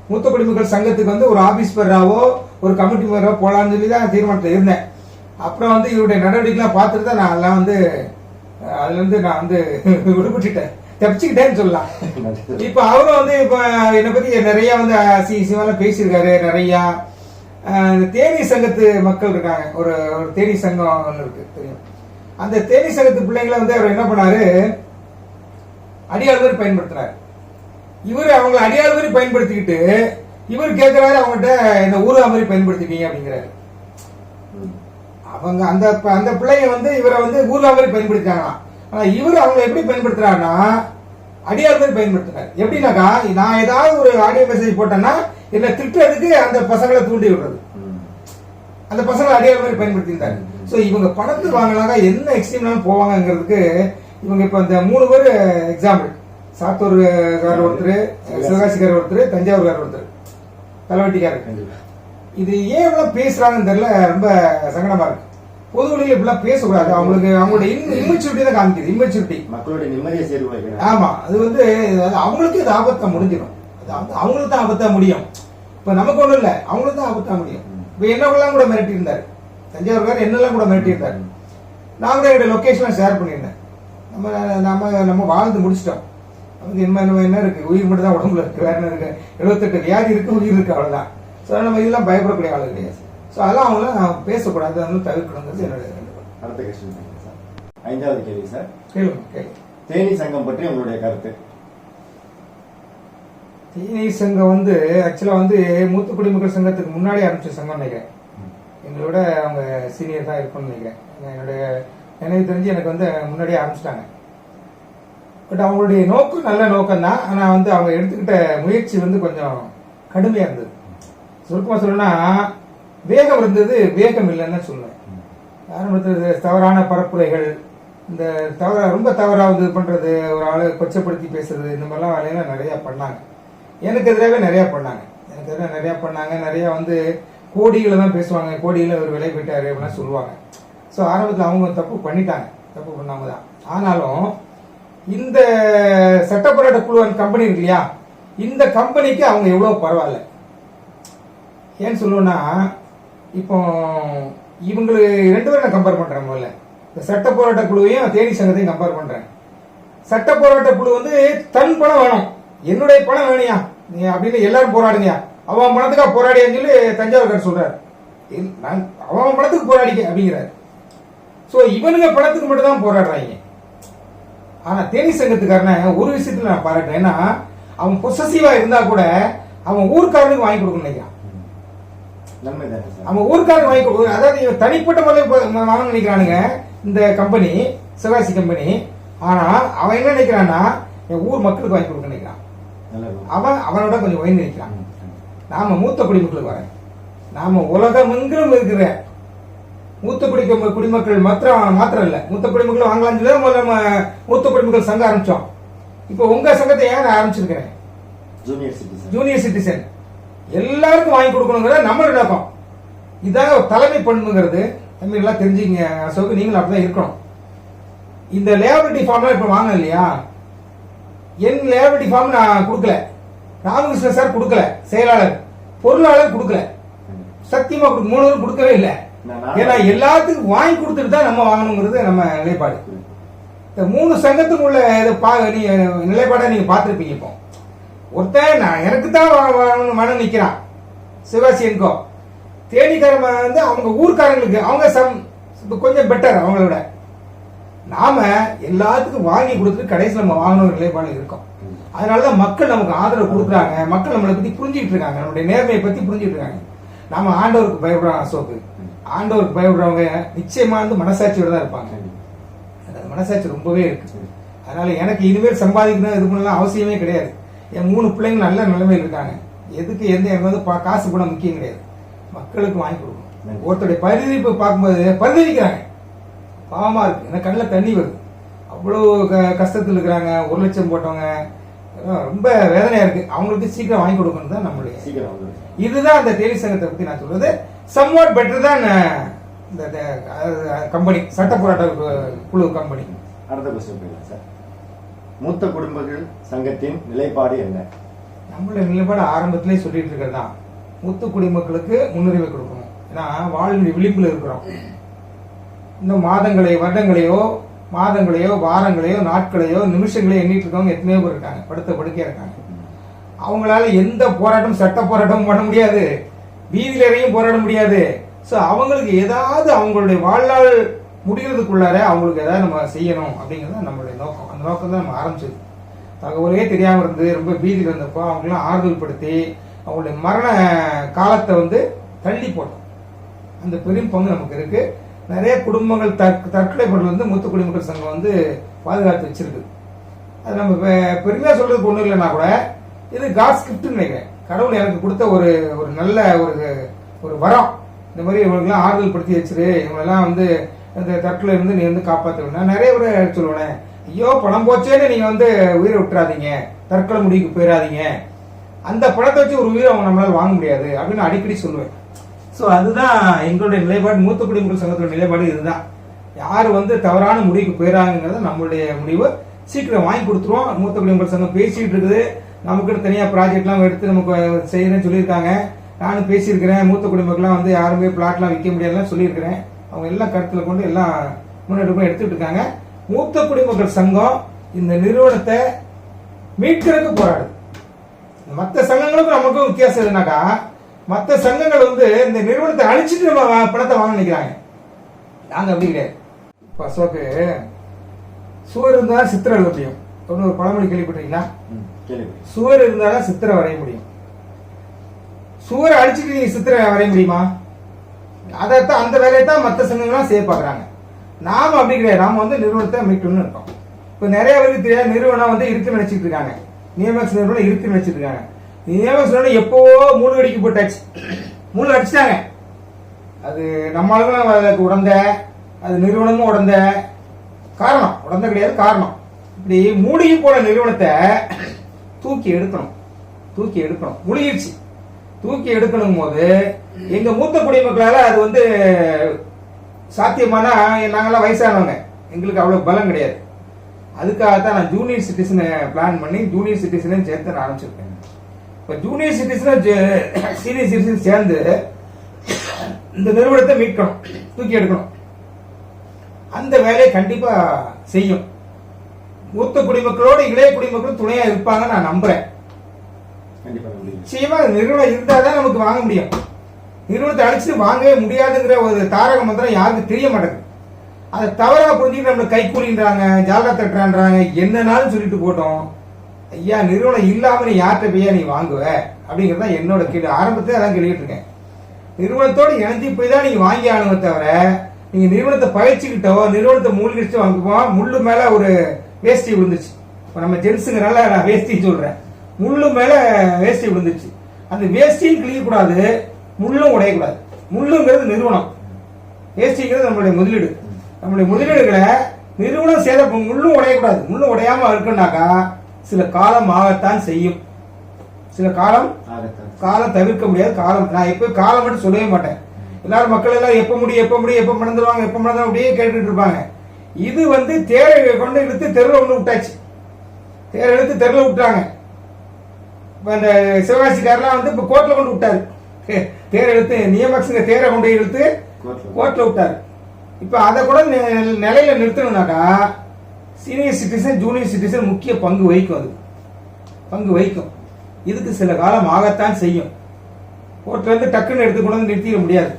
மூத்த குடிமக்கள் சங்கத்துக்கு வந்து ஒரு ஆபீஸ் பேராவோ ஒரு கமிட்டி பேராவோ போலான்னு சொல்லி தான் தீர்மானத்தில் இருந்தேன். அப்புறம் வந்து இவருடைய நடவடிக்கைலாம் பார்த்துட்டு தான் நான் எல்லாம் வந்து அதுல இருந்து நான் வந்து விடுபட்டுட்டேன், தப்பிச்சுக்கிட்டேன்னு சொல்லலாம். இப்ப அவரும் வந்து இப்ப என்னை பத்தி நிறைய வந்து சிவெல்லாம் பேசியிருக்காரு. நிறைய தேனி சங்கத்து மக்கள் இருக்காங்க, ஒரு தேனி சங்கம் ஒன்று இருக்கு தெரியும். அந்த தேனி சங்கத்து பிள்ளைங்களை வந்து அவர் என்ன பண்ணாரு, அடியாள் மாதிரி பயன்படுத்தினார். இவர் அவங்களை அடியாள் மாதிரி பயன்படுத்திக்கிட்டு இவர் கேட்கிறாரு அவங்ககிட்ட இந்த ஊரா மாதிரி பயன்படுத்திட்டீங்க அப்படிங்கிறாரு. அவங்க அந்த அந்த பிள்ளைங்க வந்து இவரை வந்து ஊர்லா மாதிரி பயன்படுத்திட்டாங்களாம். ஆனா இவர் அவங்க எப்படி பயன்படுத்துறாருன்னா அடியாள் மாதிரி பயன்படுத்துறாரு. எப்படின்னாக்கா நான் ஏதாவது ஒரு ஆடியோ மெசேஜ் போட்டேன்னா என்ன திட்டுறதுக்கு அந்த பசங்களை தூண்டி விடுறது, அந்த பசங்களை அடியாள் மாதிரி பயன்படுத்திட்டாரு. சோ இவங்க பணத்து வாங்கினாக்கா என்ன எக்ஸ்ட்ரீம்லாம் போவாங்கிறதுக்கு இவங்க இப்ப இந்த 3 பேர் எக்ஸாம்பிள். சாத்தூர்காரர் ஒருத்தர், சிவகாசிக்காரர் ஒருத்தர், தஞ்சாவூர்காரர் ஒருத்தர், தலைவட்டிக்காரர். இது ஏன் இவ்வளவு பேசுறாங்கன்னு தெரியல, ரொம்ப சங்கடமா இருக்கு. பொது வழியில் இப்படிலாம் பேசக்கூடாது. அவங்களுக்கு அவங்களுடைய இம்மெச்சூரிட்டி தான் காமிக்குது, இம்மெச்சூரிட்டி. மக்களுடைய நிம்மதியை சேர்வு. ஆமா, அது வந்து அவங்களுக்கு இது ஆபத்தா முடிஞ்சிடும். அவங்களுக்கு தான் ஆபத்தா முடியும். இப்ப நமக்கு ஒண்ணும் இல்ல, அவங்களுக்கு தான் ஆபத்தா முடியும். இப்ப என்னெல்லாம் கூட மிரட்டி இருந்தாரு தஞ்சாவூர்காரர், என்னெல்லாம் கூட மிரட்டி இருந்தாரு. நான் கூட என்னோட லொகேஷன் ஷேர் பண்ணியிருந்தேன். நம்ம வாழ்ந்து முடிச்சிட்டோம். நமக்கு என்ன இருக்கு, உயிர் மட்டும் தான் உடம்புல இருக்கு, வேற என்ன இருக்கு, 78 வியாதி இருக்கு, உயிர் இருக்கு, அவ்வளவுதான். ஸோ நம்ம இதெல்லாம் பயப்படக்கூடிய ஆளு கிடையாது. ஸோ அதெல்லாம் அவங்களாம் பேசக்கூடாது, அதெல்லாம் தவிர்க்கணுங்கிறது என்னுடைய அடுத்த கொஸ்டின் சார். 5வது கேள்வி சார். கேளுங்க. தேனி சங்கம் பற்றி உங்களுடைய கருத்து. தேனி சங்கம் வந்து ஆக்சுவலா வந்து மூத்த குடிமக்கள் சங்கத்துக்கு முன்னாடி ஆரம்பிச்ச சங்கம் நினைக்கிறேன். எங்களோட அவங்க சீனியர் தான் இருக்கும்னு நினைக்கிறேன். என்னுடைய எனக்கு தெரிஞ்சு எனக்கு வந்து முன்னாடியே ஆரம்பிச்சிட்டாங்க. பட் அவங்களுடைய நோக்கம் நல்ல நோக்கம் தான். ஆனா வந்து அவங்க எடுத்துக்கிட்ட முயற்சி வந்து கொஞ்சம் கடுமையா இருந்தது. சுருக்கமா சொல்லணும்னா வேகம் இருந்தது, வேகம் இல்லைன்னு சொல்லுவேன். ஆரம்பத்தில் தவறான பரப்புரைகள், இந்த ரொம்ப தவறா இது பண்றது, ஒரு ஆளு கொச்சப்படுத்தி பேசுறது, இந்த மாதிரிலாம் வேலையெல்லாம் நிறைய பண்ணாங்க. எனக்கு எதிராகவே நிறைய பண்ணாங்க. நிறைய வந்து கோடிகளை தான் பேசுவாங்க, கோடியில ஒரு விலை போயிட்டாரு அப்படின்னா சொல்லுவாங்க. ஸோ ஆரம்பத்தில் அவங்க தப்பு பண்ணிட்டாங்க, தப்பு பண்ணாம தான். ஆனாலும் இந்த சட்ட போராட்ட குழு கம்பெனி இருக்கு இல்லையா, இந்த கம்பெனிக்கு அவங்க எவ்வளவு பரவாயில்ல. ஏன்னு சொல்லுவோம்னா, இப்போ இவங்களுக்கு 2 பேரும் நான் கம்பேர் பண்றேன். முதல்ல இந்த சட்ட போராட்ட குழுவையும் தேனி சங்கத்தையும் கம்பேர் பண்றேன். சட்ட போராட்ட குழு வந்து தன் பணம் வேணும், என்னுடைய பணம் வேணியா நீ அப்படின்னு எல்லாரும் போராடுங்க, அவன் பணத்துக்காக போராடியான்னு சொல்லி தஞ்சாவூர்காரர் சொல்றாரு. அவன் பணத்துக்கு போராடிக்க அப்படிங்கிறாரு. சோ இவனுங்க பணத்துக்கு மட்டும் தான் போராடுறாங்க. ஆனா தேனி சங்கத்துக்காரன ஒரு விஷயத்துல நான் பாராட்டேன். ஏன்னா அவன் பொசசிவா இருந்தா கூட அவன் ஊர்க்காரனுக்கு வாங்கி கொடுக்கணும் நினைக்கிறான். அவன் ஊர்க்காரனுக்கு வாங்கி கொடுக்க, அதாவது தனிப்பட்ட முறையில் வாங்க நினைக்கிறானுங்க இந்த கம்பெனி, சிவாசி கம்பெனி. ஆனா அவன் என்ன நினைக்கிறான்னா என் ஊர் மக்களுக்கு வாங்கி கொடுக்க நினைக்கிறான். அவனோட கொஞ்சம் உயர்ந்து நினைக்கிறான். நாம மூத்த குடிமக்களுக்கு வரேன், நாம உலகமெங்கிலும் இருக்கிற மூத்த குடிமக்கள் மாத்திரம் இல்ல, மூத்த குடிமக்கள் வாங்கலாம்னு சொல்லி முதல்ல மூத்த குடிமக்கள் சங்கம் ஆரம்பிச்சோம். இப்ப உங்க சங்கத்தை ஏன் நான் ஆரம்பிச்சிருக்கிறேன், ஜூனியர் சிட்டிசன் எல்லாருக்கும் வாங்கி கொடுக்கணுங்கிற நம்மளோட நோக்கம். இதாங்க தலைமை பண்புங்கிறது. தம்பி எல்லாம் தெரிஞ்சுங்க, அசோக்கு நீங்களும் அப்படிதான் இருக்கணும். இந்த லேபிலிட்டி ஃபார்ம்லாம் இப்ப வாங்க இல்லையா, என் லேபிலிட்டி ஃபார்ம் நான் கொடுக்கல, ராமகிருஷ்ணன் சார் கொடுக்கல, செயலாளர் பொருளாளர் கொடுக்கல, சத்தியமா 3 பேரும் கொடுக்கவே இல்லை. ஏன்னா எல்லாத்துக்கும் வாங்கி கொடுத்துட்டு தான் நம்ம வாங்கணுங்கிறது நம்ம நிலைப்பாடு. இந்த 3 சங்கத்துக்கு உள்ள நிலைப்பாடை நீங்க பார்த்திருப்பீங்க. இப்போ ஒருத்தன் நான் எனக்கு தான் மனம் நிக்கிறான், சிவாசி என்கோ தேனிக்காரன் வந்து அவங்க ஊர்க்காரங்களுக்கு அவங்க கொஞ்சம் பெட்டர் அவங்களோட. நாம எல்லாத்துக்கும் வாங்கி கொடுத்துட்டு கடைசியில் நம்ம வாங்கணும் நிலைப்பாடு இருக்கும். அதனாலதான் மக்கள் நமக்கு ஆதரவு கொடுக்குறாங்க, மக்கள் நம்மளை பத்தி புரிஞ்சுட்டு இருக்காங்க, நம்மளுடைய நேர்மையை பத்தி புரிஞ்சுட்டு இருக்காங்க. நாம ஆண்டவருக்கு பயப்படுறோம் அசோக்கு, ஆண்டவருக்கு பயப்படுறவங்க நிச்சயமா வந்து மனசாட்சியோட தான் இருப்பாங்க. அந்த மனசாட்சி ரொம்பவே இருக்கு. அதனால எனக்கு இனிமேல் சம்பாதிக்கணும் இது பண்ணலாம் அவசியமே கிடையாது. என் 3 பிள்ளைங்க நல்ல நிலைமையில் இருக்காங்க. எதுக்கு எனக்கு வந்து காசு கூட முக்கியம் கிடையாது, மக்களுக்கு வாங்கி கொடுக்கணும். ஒருத்தருடைய பரிதவிப்பு பார்க்கும்போது பரிதவிக்கிறாங்க, பாவமா இருக்கு, எனக்கு கண்ணில் தண்ணி வருது. அவ்வளவு கஷ்டத்தில் இருக்கிறாங்க, 1 லட்சம் போட்டவங்க, ரொம்ப வேதனையா இருக்கு. அவங்களுக்கு சீக்கிரம் வாங்கி கொடுக்கணும் தான் நம்மளுடைய இதுதான் அந்த தேனி சங்கத்தை பத்தி நான் சொல்றது. சம்வாட் பெட்டர் தான் இந்த கம்பெனி, சட்ட போராட்ட குழு கம்பெனி. அடுத்த கொஸ்டின் சார், மூத்த குடிமக்கள் சங்கத்தின் நிலைப்பாடு என்ன? நம்மளோட நிலைப்பாடு ஆரம்பத்திலே சொல்லிட்டு இருக்கிறது தான், மூத்த குடிமக்களுக்கு முன்னுரிமை கொடுக்கணும். ஏன்னா வாழ்வின் விளிம்பில் இருக்கிறோம். இன்னும் வருடங்களையோ வாரங்களையோ நாட்களையோ நிமிஷங்களையோ எண்ணிட்டு இருக்கவங்க எத்தனையோ பேர் இருக்காங்க, படுத்த படுக்கையா இருக்காங்க. அவங்களால எந்த போராட்டம், சட்ட போராட்டமும் பண்ண முடியாது, வீதியில இறங்கியும் போராட முடியாது. ஸோ அவங்களுக்கு ஏதாவது அவங்களுடைய வாழ்நாள் முடிகிறதுக்குள்ளார அவங்களுக்கு ஏதாவது நம்ம செய்யணும் அப்படிங்கிறது நம்மளுடைய நோக்கம். அந்த நோக்கம் தான் நம்ம ஆரம்பிச்சது. தகவலே தெரியாமல் இருந்து ரொம்ப பீதியில் இருந்தப்போ அவங்களாம் ஆறுதல் படுத்தி அவங்களுடைய மரண காலத்தை வந்து தள்ளி போட்டோம். அந்த பெரும் பங்கு நமக்கு இருக்கு. நிறைய குடும்பங்கள் தற்கொலை பண்ணுறது வந்து மூத்த குடிமக்கள் சங்கம் வந்து பாதுகாத்து வச்சிருக்கு. அது நம்ம பெருமையா சொல்றதுக்கு ஒன்றும் இல்லைன்னா கூட இது காட்ஸ் கிஃப்ட்னு நினைக்கிறேன். கடவுள் எனக்கு கொடுத்த ஒரு ஒரு நல்ல ஒரு வரம். இந்த மாதிரி இவங்களுக்குலாம் ஆறுதல் படுத்தி வச்சிரு, இவங்களெல்லாம் வந்து இந்த தற்கொலை இருந்து நீ வந்து காப்பாற்ற. நான் நிறைய பேர் சொல்லுவேன், ஐயோ பணம் போச்சேன்னு நீங்க வந்து உயிரை விட்டுறாதீங்க, தற்கொலை முடிவுக்கு போயிடாதீங்க, அந்த பணத்தை வச்சு ஒரு உயிரை அவங்க நம்மளால வாங்க முடியாது அப்படின்னு அடிக்கடி சொல்லுவேன். ஸோ அதுதான் எங்களுடைய நிலைப்பாடு, மூத்த குடிமக்கள் சங்கத்தோட நிலைப்பாடு இதுதான். யார் வந்து தவறான முடிவுக்கு போயிடறாங்கிறத நம்மளுடைய முடிவு சீக்கிரம் வாங்கி கொடுத்துருவோம். மூத்த குடிமக்கள் சங்கம் பேசிட்டு இருக்குது, நமக்குன்னு தனியாக ப்ராஜெக்ட்லாம் எடுத்து நமக்கு செய்யணும்னு சொல்லியிருக்காங்க. நானும் பேசியிருக்கிறேன். மூத்த குடிமக்கள்லாம் வந்து யாருமே பிளாட்லாம் விற்க முடியாதுலாம் சொல்லியிருக்கிறேன். அவங்க எல்லாம் கருத்தில் கொண்டு எல்லாம் முன்னெடுப்பு எடுத்துட்டு இருக்காங்க. மூத்த குடிமக்கள் சங்கம் இந்த நிறுவனத்தை மீட்கிறதுக்கு போராடுது. மற்ற சங்கங்களுக்கும் நமக்கும் வித்தியாசம் எதுனாக்கா, மற்ற சங்கங்கள் வந்து இந்த நிறுவனத்தை அழிச்சிட்டு நம்ம பணத்தை வாங்க நினைக்கிறாங்க. நாங்க அப்படி கிடையாது. இப்போ அசோக்கு சுவர் இருந்தாலும் சித்திரை எழுத முடியும். ஒரு பழமொழி கேள்விப்பட்டீங்களா? சுவர் இருந்தாலும் சித்திரை வரைய முடியும். சுவரை அடிச்சுட்டு நீங்க சித்திரை வரைய முடியுமா? அதைத்தான், அந்த வேலையை தான் மற்ற சங்கங்கள்லாம் செய்ய பாக்குறாங்க. நாம அப்படி கிடையாது. நாம வந்து நிறுவனத்தை மீட்கணும்னு இருக்கோம். இப்ப நிறைய பேருக்கு தெரியாது, நிறுவனம் வந்து இருக்குன்னு நினைச்சிட்டு இருக்காங்க. நியமக்ஸ் நிறுவனம் இருக்குன்னு நினைச்சிட்டு இருக்காங்க. நியமக்ஸ் நிறுவனம் எப்பவோ 3 அடிக்கு போட்டாச்சு, 3 அடிச்சுட்டாங்க. அது நம்மளும் அதுக்கு உடந்த, அது நிறுவனமும் உடந்த காரணம், உடந்த கிடையாது காரணம். இப்படி மூழ்கி போன நிறுவனத்தை தூக்கி எடுக்கணும். முழுகிடுச்சு. தூக்கி எடுக்கணும் போது எங்க மூத்த குடிமக்களால அது வந்து சாத்தியமானா, நாங்கெல்லாம் வயசானவங்க, எங்களுக்கு அவ்வளவு பலம் கிடையாது. அதுக்காகத்தான் நான் ஜூனியர் சிட்டிசனை பிளான் பண்ணி ஜூனியர் சிட்டிசனை சேர்த்து நான் ஆரம்பிச்சிருக்கேன். இப்போ ஜூனியர் சிட்டிசன் சீனியர் சிட்டிசன் சேர்ந்து இந்த நிறுவனத்தை மீட்கணும், தூக்கி எடுக்கணும். அந்த வேலையை கண்டிப்பா செய்யும். மூத்த குடிமக்களோட இளைய குடிமக்களும் துணையா இருப்பாங்க நான் நம்புறேன். நிச்சயமா நிறுவனம் இருந்தாதான் நமக்கு வாங்க முடியும். நிறுவனத்தை அழிச்சுட்டு வாங்கவே முடியாதுங்கிற ஒரு தாரக மந்திரம் யாருக்கு தெரிய மாட்டேங்குது. அதை தவறாக புரிஞ்சுட்டு நம்மளை கைக்கூலின்றாங்க, ஜாலரா தட்டுறான்றாங்க, என்னன்னாலும் சொல்லிட்டு போட்டோம். ஐயா, நிறுவனம் இல்லாம நீ யார்கிட்ட போய் நீ வாங்குவ அப்படிங்கறத என்னோட கேள்வி. ஆரம்பத்துல அதான் கேட்டுட்டு இருக்கேன். நிறுவனத்தோட இணைஞ்சு போய் தான் நீங்க வாங்கி ஆனுங்க தவிர, நீங்க நிறுவனத்தை பயிற்சிக்கிட்டோ நிறுவனத்தை மூழ்கிடுச்சு வாங்குவோம். முள்ளு மேல ஒரு வேஷ்டி விழுந்துச்சு. இப்ப நம்ம ஜென்ஸுங்கிறனால நான் வேஷ்டி சொல்றேன். முள்ளு மேல வேஷ்டி விழுந்துச்சு. அந்த வேஷ்டியும் கிழியக்கூடாது, முள்ளும் உடையக்கூடாது. முள்ளுங்கிறது நிறுவனம், வேஷ்டிங்கிறது நம்மளுடைய முதலீடு. நம்மளுடைய முதலீடுகளை நிறுவனம் சேத, முள்ளும் உடையக்கூடாது. முள்ளும் உடையாம இருக்குன்னாக்கா சில காலம் ஆகத்தான் செய்யும். சில காலம் தவிர்க்க முடியாது. காலம், நான் எப்ப காலம் மட்டும் சொல்லவே மாட்டேன். எல்லாரும் மக்கள் எல்லாம் எப்ப மறந்துடுவாங்க அப்படியே கேட்டுட்டு இருப்பாங்க. இது வந்து தேரை கொண்டு இழுத்து தெருவில் ஒண்ணு விட்டாச்சு. தேரை இழுத்து தெருவில் விட்டாங்க. இந்த சிவகாசிக்காரெல்லாம் வந்து இப்ப கோர்ட்ல கொண்டு விட்டாரு. தேரை இழுத்து நியமக்ஸுங்க தேரை கொண்டு இழுத்து கோர்ட்ல விட்டாரு. இப்ப அதை கூட நிலையில நிறுத்தணும்னாக்கா சீனியர் சிட்டிசன் ஜூனியர் சிட்டிசன் முக்கிய பங்கு வைக்கும். இதுக்கு சில காலம் ஆகத்தான் செய்யும். கோர்ட்ல இருந்து டக்குன்னு எடுத்து கொண்டு வந்து நிறுத்திட முடியாது.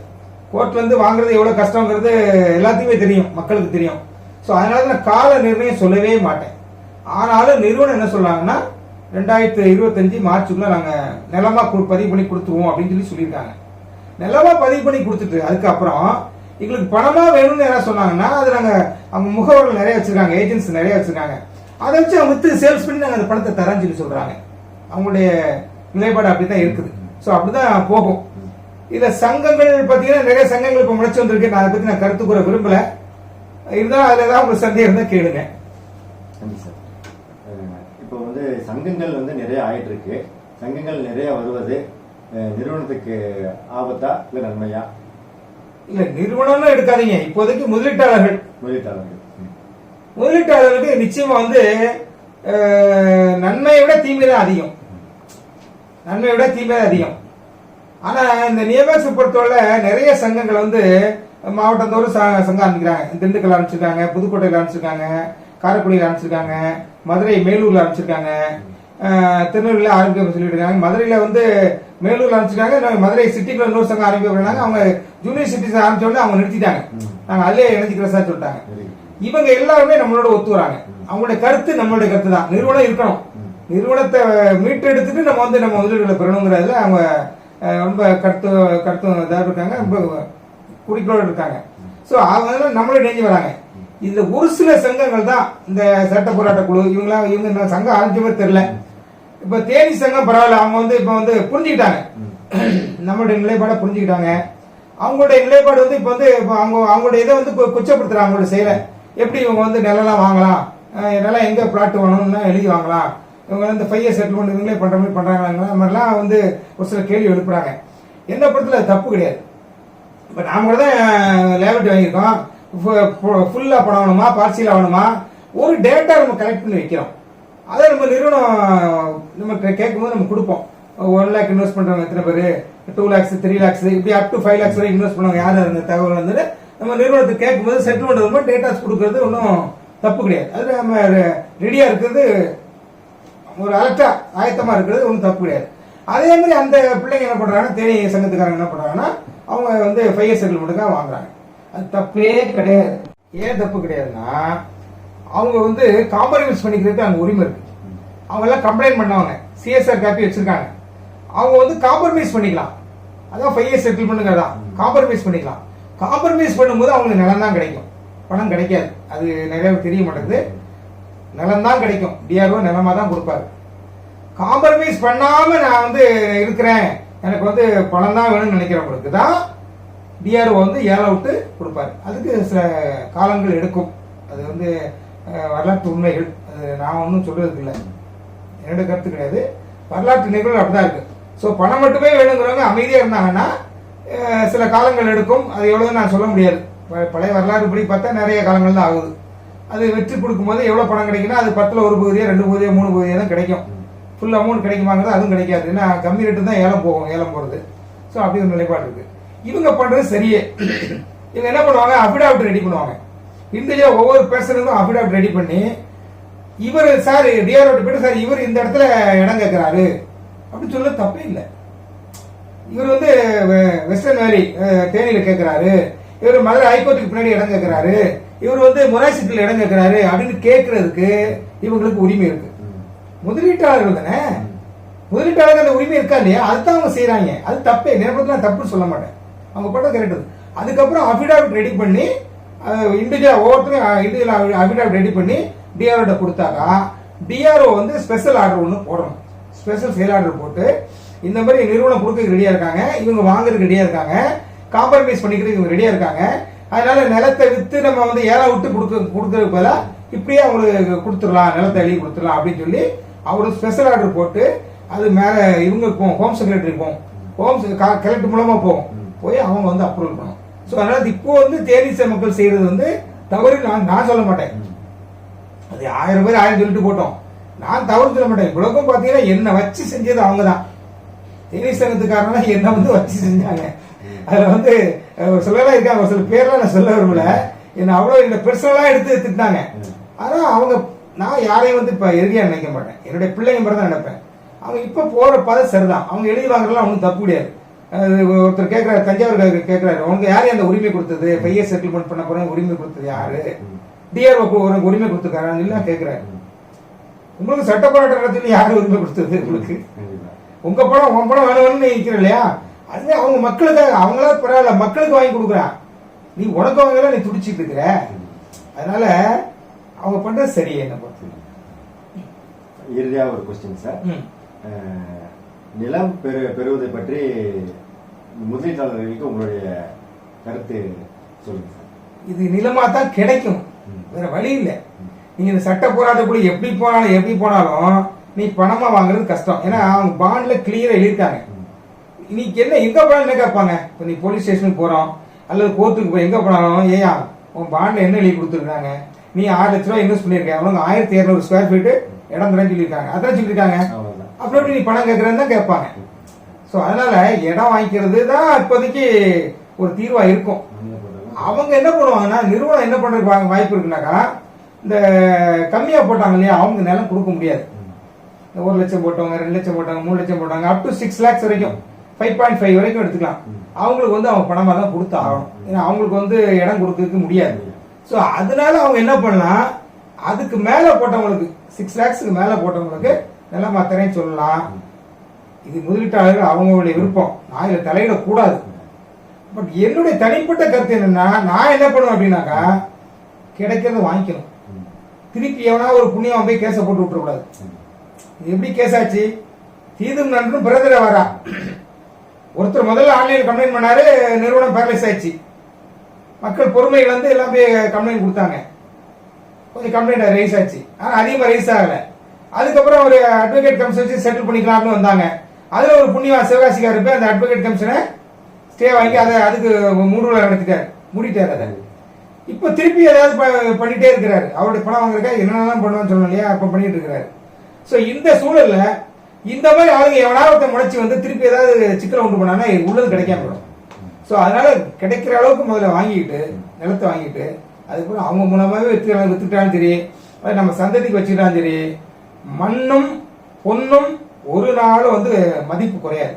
கோர்ட்ல இருந்து வாங்குறது எவ்வளவு கஷ்டங்கிறது எல்லாத்துக்குமே தெரியும், மக்களுக்கு தெரியும். ஸோ அதனால நான் கால நிர்ணயம் சொல்லவே மாட்டேன். ஆனாலும் நிறுவனம் என்ன சொல்றாங்கன்னா 2025 மார்ச்சுக்குள்ள நாங்க நிலமா பதிவு பண்ணி கொடுத்துருவோம் அப்படின்னு சொல்லியிருக்காங்க. நிலமா பதிவு பண்ணி கொடுத்துட்டு அதுக்கப்புறம் எங்களுக்கு பணமா வேணும்னு யாராவது சொன்னாங்கன்னா அது நாங்க, அவங்க முகவர்கள் நிறைய வச்சிருக்காங்க, ஏஜென்ட்ஸ் நிறைய வச்சிருக்காங்க, அதை வச்சு அவங்க வித்து சேல்ஸ் பண்ணி நாங்க அந்த பணத்தை தரேன்னு சொல்லி சொல்றாங்க. அவங்களுடைய நிலைப்பாடு அப்படிதான் இருக்குது. ஸோ அப்படிதான் போகும். இதுல சங்கங்கள் பாத்தீங்கன்னா நிறைய சங்கங்கள் இப்ப முளைச்சு வந்திருக்கு. நான் அதை பத்தி நான் கருத்து கூற விரும்பல. இருந்தாலும் அதுல ஏதாவது உங்களுக்கு சந்தேகம் இருந்தா கேளுங்க. இப்போ வந்து சங்கங்கள் வந்து நிறைய ஆயிட்டு இருக்கு. சங்கங்கள் நிறைய வருவது நிறுவனத்துக்கு ஆபத்தா இல்ல நன்மையா? இல்ல, நிறுவனம்னு எடுக்காதீங்க. இப்போதைக்கு முதலீட்டாளர்களுக்கு நிச்சயமா வந்து நன்மையை விட தீமை தான் அதிகம். நன்மையை விட தீமை அதிகம். ஆனா இந்த நியமேக்ஸ் பொறுத்தவரை நிறைய சங்கங்கள் வந்து மாவட்டத்தோறும் சங்கம் ஆரம்பிக்கிறாங்க. திண்டுக்கல் ஆரம்பிச்சிருக்காங்க, புதுக்கோட்டையில் ஆரம்பிச்சிருக்காங்க, காரைக்குடியில் ஆரம்பிச்சிருக்காங்க, மதுரை மேலூர்ல ஆரம்பிச்சிருக்காங்க, திருநெல்வேலியில் ஆரம்பிக்க சொல்லிட்டு இருக்காங்க. மதுரையில வந்து மேலூர்ல ஆரம்பிச்சிருக்காங்க, மதுரை சிட்டிக்குள்ள இன்னொரு சங்கம் ஆரம்பிக்கிறாங்க. அவங்க ஜூனியர் சிட்டிஸ் ஆரம்பிச்சோடனே அவங்க நிறுத்திட்டாங்க. நாங்க அதிலே இணைஞ்சிக்கிறதா சொல்லிட்டாங்க. இவங்க எல்லாருமே நம்மளோட ஒத்து வராங்க. அவங்களுடைய கருத்து நம்மளுடைய கருத்து தான். நிறுவனம் இருக்கணும், நிறுவனத்தை மீட்டு எடுத்துட்டு நம்ம வந்து நம்ம முதலீடுகளை பெறணுங்கிறதுல அவங்க ரொம்ப கருத்து இதாக இருக்காங்க, ரொம்ப குறிக்கோளோடு இருக்காங்க. ஸோ அவங்க நம்மளோட இணைஞ்சு வராங்க. இதுல ஒரு சில சங்கங்கள் தான் இந்த சட்ட போராட்ட குழு இவங்க சங்கம் ஆரம்பிச்ச மாதிரி தெரியல. இப்ப தேனி சங்கம் பரவாயில்ல, அவங்க வந்து இப்ப வந்து புரிஞ்சுக்கிட்டாங்க, நம்மளுடைய நிலைப்பாடை புரிஞ்சுக்கிட்டாங்க. அவங்களுடைய நிலைப்பாடு வந்து இப்ப வந்து அவங்களுடைய இதை வந்து கொச்சப்படுத்துறாங்க. அவங்களோட செயலை எப்படி இவங்க வந்து நிலம் வாங்கலாம், நிலம் எங்க பிளாட் வேணும்னா எழுதி வாங்கலாம், இவங்க வந்து 5 இயர் செட்டில்மெண்ட் இவங்களே பண்ற மாதிரி பண்றாங்களா மாதிரிலாம் வந்து ஒரு சில கேள்வி எழுப்புறாங்க. என்ன பொறுத்தல அது தப்பு கிடையாது. இப்ப நாம கூட தான் லேபிலிட்டி வாங்கியிருக்கோம், ஃபுல்லா பணம் வேணுமா பார்சியல் ஆகணுமா ஒரு டேட்டா நம்ம கலெக்ட் பண்ணி வைக்கிறோம். அதை நம்ம நிறுவனம் நம்ம கேட்கும்போது நம்ம கொடுப்போம். 1 லேக் இன்வெஸ்ட் பண்றவங்க எத்தனை பேரு, 2 lakhs 3 lakhs இப்படி அப் டு 5 lakhs வரை இன்வெஸ்ட் பண்ணுவாங்க யாரு அந்த தகவல் வந்து நம்ம நிறுவனத்துக்கு கேட்கும்போது செட்டில்மெண்ட் வரும்போது டேட்டாஸ் கொடுக்கறது ஒன்றும் தப்பு கிடையாது. அது நம்ம ரெடியா இருக்கிறது, ஒரு அலர்ட்டா ஆயத்தமா இருக்கிறது ஒன்றும் தப்பு கிடையாது. அதே மாதிரி அந்த பிள்ளைங்க என்ன பண்றாங்கன்னா, தேனி சங்கத்துக்காரங்க என்ன பண்றாங்கன்னா, அவங்க வந்து 5 இயர் செட்டில்மெண்ட்டுக்காக வாங்குறாங்க. அது தப்பே கிடையாது. ஏன் தப்பு கிடையாதுன்னா, அவங்க வந்து காம்ப்ரமைஸ் பண்ணிக்கிறதுக்கு அங்க உரிமை இருக்கு. அவங்க எல்லாம் கம்ப்ளைண்ட் பண்ணவங்க, சிஎஸ்ஆர் காப்பி வச்சிருக்காங்க. அவங்க வந்து காம்ப்ரமைஸ் பண்ணிக்கலாம். அதான் 5 இயர் செட்டில்மெண்ட்டுங்க தான் காம்ப்ரமைஸ் பண்ணிக்கலாம். காம்ப்ரமைஸ் பண்ணும்போது அவங்களுக்கு நிலம் தான் கிடைக்கும், பணம் கிடைக்காது. அது நிறைய தெரிய மாட்டேங்குது. நிலம் தான் கிடைக்கும், டிஆர்ஓ நிலமா தான் கொடுப்பாரு. காம்ப்ரமைஸ் பண்ணாம நான் வந்து இருக்கிறேன், எனக்கு வந்து பணம் தான் வேணும்னு நினைக்கிறவங்களுக்கு தான் டிஆர்ஓ வந்து ஏல விட்டு கொடுப்பாரு. அதுக்கு சில காலங்கள் எடுக்கும். அது வந்து வரலாற்று உண்மைகள், அது நான் ஒன்றும் சொல்றதுக்கு இல்லை, என்னோட கருத்து கிடையாது. வரலாற்று நிகழ்வு அப்படிதான் இருக்கு. ஸோ பணம் மட்டுமே வேணுங்கிறவங்க அமைதியா இருந்தாங்கன்னா சில காலங்கள் எடுக்கும். அது எவ்வளவு நான் சொல்ல முடியாது. பழைய வரலாறு படி பார்த்தா நிறைய காலங்கள் தான் ஆகுது. அது வெற்றி கொடுக்கும்போது எவ்வளவு பணம் கிடைக்குன்னா அது 10ல் 1 பகுதியோ 2 பகுதியோ 3 பகுதியோ தான் கிடைக்கும். ஃபுல் அமௌண்ட் கிடைக்குமாங்கிறது அதுவும் கிடைக்காது. ஏன்னா கம்மி ரேட்டு தான் ஏலம் போகும், ஏலம் போறது. ஸோ அப்படி ஒரு நிலைப்பாடு இருக்கு. இவங்க பண்றது சரியே. இவங்க என்ன பண்ணுவாங்க, அபிடாவிட் ரெடி பண்ணுவாங்க. இந்தியா ஒவ்வொரு பேர்சனுக்கும் அபிடாவிட் ரெடி பண்ணி, இவர் சார் டிஆர்ஓ போயிட்டு சார் இவர் இந்த இடத்துல இடம் கேட்கிறாரு அப்படின்னு சொல்ல தப்பே இல்லை. இவர் வந்து வெஸ்டர்ன் வேலி தேனியில கேட்கிறாரு, இவர் மதுரை ஹைகோர்ட்டுக்கு பின்னாடி இடம் கேட்கிறாரு, இவர் வந்து முராசிட்டில் இடம் கேட்கிறாரு அப்படின்னு கேட்கறதுக்கு இவங்களுக்கு உரிமை இருக்கு. முதலீட்டாளர்கள் தானே, முதலீட்டாளர்கள் அந்த உரிமை இருக்கா இல்லையா, அதுதான் அவங்க செய்யறாங்க. அது தப்பே, நேரத்தில் தப்புன்னு சொல்ல மாட்டேன், அவங்க பண்ண கரெக்ட். அதுக்கப்புறம் அபிடாவிட் ரெடி பண்ணி இண்டிவிஜுவல் ஒவ்வொருத்தரும் இண்டிவிஜுவல் அபிடாவிட் ரெடி பண்ணி டிஆர்ஓ கொடுத்தாக்கா டிஆர்ஓ வந்து ஸ்பெஷல் ஆர்டர் ஒன்று போடணும். ஸ்பெஷல் சேல் ஆர்டர் போட்டு இந்த மாதிரி நிறுவனம் கொடுக்க ரெடியா இருக்காங்க, இவங்க வாங்குறதுக்கு ரெடியா இருக்காங்க, காம்ப்ரமைஸ் பண்ணிக்கிறதுக்கு இவங்க ரெடியா இருக்காங்க. அதனால நிலத்தை வித்து நம்ம வந்து ஏலம் விட்டு கொடுக்கறதுக்கு பதிலா இப்படியே அவங்களுக்கு கொடுத்துடலாம், நிலத்தை எழுதி கொடுத்துடலாம் அப்படின்னு சொல்லி அவரு ஸ்பெஷல் ஆர்டர் போட்டு அது மேல இவங்க போகும், ஹோம் செக்ரட்டரி போகும், ஹோம் கலெக்டர் மூலமா போகும், போய் அவங்க வந்து அப்ரூவல் பண்ணும். ஸோ அதனால இப்போ வந்து தேனீச மக்கள் செய்யறது வந்து தவறு நான் சொல்ல மாட்டேன். அது 1000 பேர் 1000 சொல்லிட்டு போட்டோம், நான் தவறு சொல்ல மாட்டேன். இவ்வளவுக்கும் பாத்தீங்கன்னா என்ன வச்சு செஞ்சது அவங்க தான். தேனீஸ் சங்கத்துக்காரனா என்ன வந்து வச்சு செஞ்சாங்க. அதுல வந்து சொல்லலாம் இருக்காங்க, ஒரு சில பேர்லாம் நான் சொல்ல விரும்பல, என்ன அவ்வளவு என்ன பெர்சனலா எடுத்து திட்டாங்க. ஆனா அவங்க, நான் யாரையும் வந்து இப்ப எதிரியா நினைக்க மாட்டேன், என்னுடைய பிள்ளைங்க மாதிரி தான் நினைப்பேன். அவங்க இப்ப போற பாதை சரிதான், அவங்க எழுதி வாங்குறதுலாம் ஒன்றும் தப்பு கிடையாது. ஒருத்தர் கேட்கிறாரு, தஞ்சாவூர் கேட்கிறாரு, உங்க யாரையும் அந்த உரிமை கொடுத்தது, 5 இயர் செட்டில்மெண்ட் பண்ண போற உரிமை கொடுத்தது யாரு, டிஆர்ஓ உனக்கு உரிமை கொடுத்துருக்காரு இல்ல கேட்கிறாரு. உங்களுக்கு சட்ட போராட்ட நடத்தி யாரு உரிமை கொடுத்தது? உங்களுக்கு உங்க படம் உன் படம் வேணும்னு நிற்கிற இல்லையா, அதுவே அவங்க மக்களுக்காக, அவங்களா பரவாயில்ல மக்களுக்கு வாங்கி கொடுக்குறான், நீ உனக்கு வாங்கலாம் நீ துடிச்சிட்டு இருக்கிற. அதனால அவங்க பண்றது சரியே. என்ன பொறுத்து இறுதியா ஒரு கொஸ்டின் சார், நிலம் பெறுவதை பற்றி முதலீட்டாளர்களுக்கு உங்களுடைய கருத்து சொல்லுங்க சார். இது நிலமா தான் கிடைக்கும், வேற வழி இல்லை. நீங்க இந்த சட்ட போராட்டக்குள்ள எப்படி போனாலும் நீ பணமா வாங்குறது கஷ்டம். ஏன்னா அவங்க பாண்ட்ல கிளியரா எழுதிட்டாங்க. இன்னைக்கு என்ன எங்க போனாலும் என்ன கேட்பாங்க, இப்போ நீ போலீஸ் ஸ்டேஷனுக்கு போறோம் அல்லது கோர்ட்டுக்கு போய் எங்க போனாலும், ஏயா உன் பாண்ட்ல என்ன எழுதி கொடுத்துருக்காங்க, நீ 6 லட்ச ரூபாய் இன்வெஸ்ட் பண்ணிருக்க, அவங்க 1200 ஸ்கொயர் ஃபீட் இடம் தரேன்னு சொல்லியிருக்காங்க, அதான் சொல்லியிருக்காங்க. அப்படி நீ பணம் கேட்கறன்னு தான் கேட்பாங்க. ஸோ அதனால இடம் வாங்கிக்கிறது தான் இப்போதைக்கு ஒரு தீர்வா இருக்கும். அவங்க என்ன பண்ணுவாங்கன்னா, நிறுவனம் என்ன பண்றதுக்கு வாய்ப்பு இருக்குனாக்கா, இந்த கம்மியா போட்டாங்க இல்லையா, அவங்க நிலம் கொடுக்க முடியாது. 1 லட்சம் போட்டவங்க, 2 லட்சம் போட்டாங்க, 3 லட்சம் போட்டாங்க, அப் டு 6 lakhs வரைக்கும், 5.5 வரைக்கும் எடுத்துக்கலாம். அவங்களுக்கு வந்து அவங்க பணமா தான் கொடுத்து ஆகணும். ஏன்னா அவங்களுக்கு வந்து இடம் கொடுக்கறதுக்கு முடியாது. ஸோ அதனால அவங்க என்ன பண்ணலாம், அதுக்கு மேல போட்டவங்களுக்கு 6 lakhsக்கு மேல போட்டவங்களுக்கு நிலம் மாத்திரையும் சொல்லலாம். இது முதலீட்டாளர்கள் அவங்களுடைய விருப்பம், நான் இதில் தலையிடக்கூடாது. பட் என்னுடைய தனிப்பட்ட கருத்து என்னன்னா, நான் என்ன பண்ணுவேன் அப்படின்னாக்கா, கிடைக்கிறத வாங்கிக்கணும். திருப்பி எவனா ஒரு புண்ணியம் போய் கேஸை போட்டு விட்டுறக்கூடாது. இது எப்படி கேஸ் ஆச்சு, தீதும் நன்றும் பிறந்திர வரா. ஒருத்தர் முதல்ல ஆன்லைன் கம்ப்ளைண்ட் பண்ணாரு, நிறுவனம் பேரலைஸ் ஆயிடுச்சு. மக்கள் பொறுமை இழந்து எல்லாம் போய் கம்ப்ளைண்ட் கொடுத்தாங்க. கொஞ்சம் கம்ப்ளைண்ட் ரைஸ் ஆச்சு, ஆனா அதிகமா ரைஸ் ஆகல. அதுக்கப்புறம் ஒரு அட்வொகேட் கமிஷன் வச்சு செட்டில் பண்ணிக்கலாம்னு வந்தாங்க. அதுல ஒரு புண்ணியவா சிவகாசிக்காரர் போய் அந்த அட்வொகேட் கமிஷனை ஸ்டே வாங்கி அதை அதுக்கு மூடுல நடத்திட்டாரு, மூடிட்டாரு அதை. இப்ப திருப்பி ஏதாவது பண்ணிட்டே இருக்கிறாரு. அவருடைய பணம் வாங்குறக்கா என்னென்னலாம் பண்ணுவான்னு சொல்லணும் இல்லையா, அப்ப பண்ணிட்டு இருக்கிறாரு. சோ இந்த சூழல்ல இந்த மாதிரி ஆளுங்க எவனாவது முளைச்சி வந்து திருப்பி ஏதாவது சிக்கலை உண்டு பண்ணானா உள்ளது கிடைக்காம போயிடும். ஸோ அதனால கிடைக்கிற அளவுக்கு முதல்ல வாங்கிட்டு, நிலத்தை வாங்கிட்டு, அதுக்கப்புறம் அவங்க மூலமாவே வித்துட்டாலும் சரி, நம்ம சந்ததிக்கு வச்சுக்கிட்டாலும் சரி, மண்ணும் பொண்ணும் ஒரு நாள் வந்து மதிப்பு குறையாது.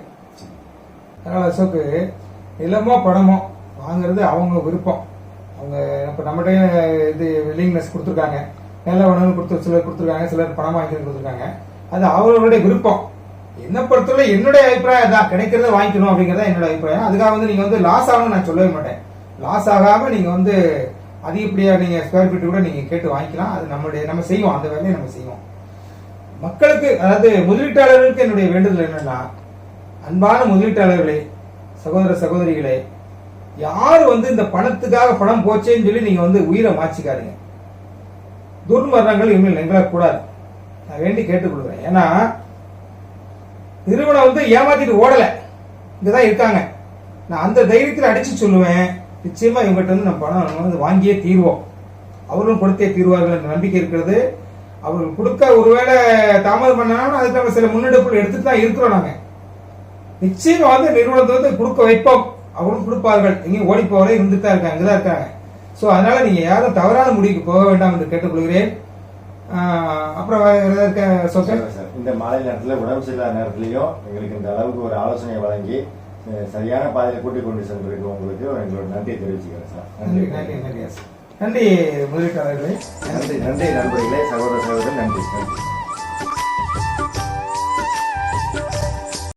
அதனால அசோக்கு நிலமோ பணமோ வாங்குறது அவங்க விருப்பம். அவங்க இப்போ நம்மகிட்ட இது வில்லிங்னஸ் கொடுத்துருக்காங்க, நில உணவு சிலர் கொடுத்துருக்காங்க, சிலர் பணம் வாங்கி கொடுத்துருக்காங்க. அது அவர்களுடைய விருப்பம். என்ன பொறுத்தவரை என்னுடைய அபிப்பிராயம் தான், கிடைக்கிறத வாங்கிக்கணும் அப்படிங்கறத என்னோட அபிப்பிராயம். அதுக்காக வந்து நீங்க வந்து லாஸ் ஆகணும்னு நான் சொல்லவே மாட்டேன். லாஸ் ஆகாம நீங்க வந்து அதிகப்படியா நீங்க ஸ்கொயர் ஃபீட் கூட நீங்க கேட்டு வாங்கிக்கலாம். அது நம்ம செய்வோம், அந்த வேலையை நம்ம செய்வோம். மக்களுக்கு, அதாவது முதலீட்டாளர்களுக்கு என்னுடைய வேண்டுதல் என்னன்னா, அன்பான முதலீட்டாளர்களே, சகோதர சகோதரிகளே, யாரு வந்து இந்த பணத்துக்காக பணம் போச்சேன்னு சொல்லி நீங்க வந்து உயிரை மாச்சிக்காதீங்க. துர்மரணங்கள் இனிமேல் நிகழக்கூடாது, நான் வேண்டி கேட்டுக்கொள்கிறேன். ஏன்னா நிறுவனம் வந்து ஏமாத்திட்டு ஓடல, இங்கதான் இருக்காங்க. நான் அந்த தைரியத்தில் அடிச்சு சொல்லுவேன், நிச்சயமா இவங்ககிட்ட வந்து நம்ம பணம் வந்து வாங்கியே தீர்வோம், அவர்களும் கொடுத்தே தீர்வார்கள் என்ற நம்பிக்கை இருக்கிறது. அவர்கள் கொடுக்க ஒருவேளை தாமதம் பண்ணாலும் அதுக்கு நம்ம சில முன்னெடுப்புகள் எடுத்துட்டு தான் இருக்கிறோம். நாங்க நிச்சயமா வந்து நிறுவனத்தை வந்து கொடுக்க வைப்போம், அவர்களும் கொடுப்பார்கள். எங்கேயும் ஓடி போவதே இருந்துட்டு தான் இருக்காங்க, இங்கதான் இருக்காங்க. ஸோ அதனால நீங்க யாரும் தவறான முடிவுக்கு போக வேண்டாம் என்று கேட்டுக்கொள்கிறேன். அப்புறம் இந்த மாலை நேரத்தில் உடம்பு சரியில்லாத நேரத்திலையும் எங்களுக்கு இந்த அளவுக்கு ஒரு ஆலோசனை வழங்கி சரியான பாதையில் கூட்டிக் கொண்டு சென்றிருக்கு உங்களுக்கு எங்களோட நன்றி தெரிவிச்சுக்கிறேன் சார். நன்றி நன்றி நன்றி நன்றி முதலீட்டாளர்களே, நன்றி நன்றி நண்பர்களே, சகோதர சகோதரர், நன்றி நன்றி.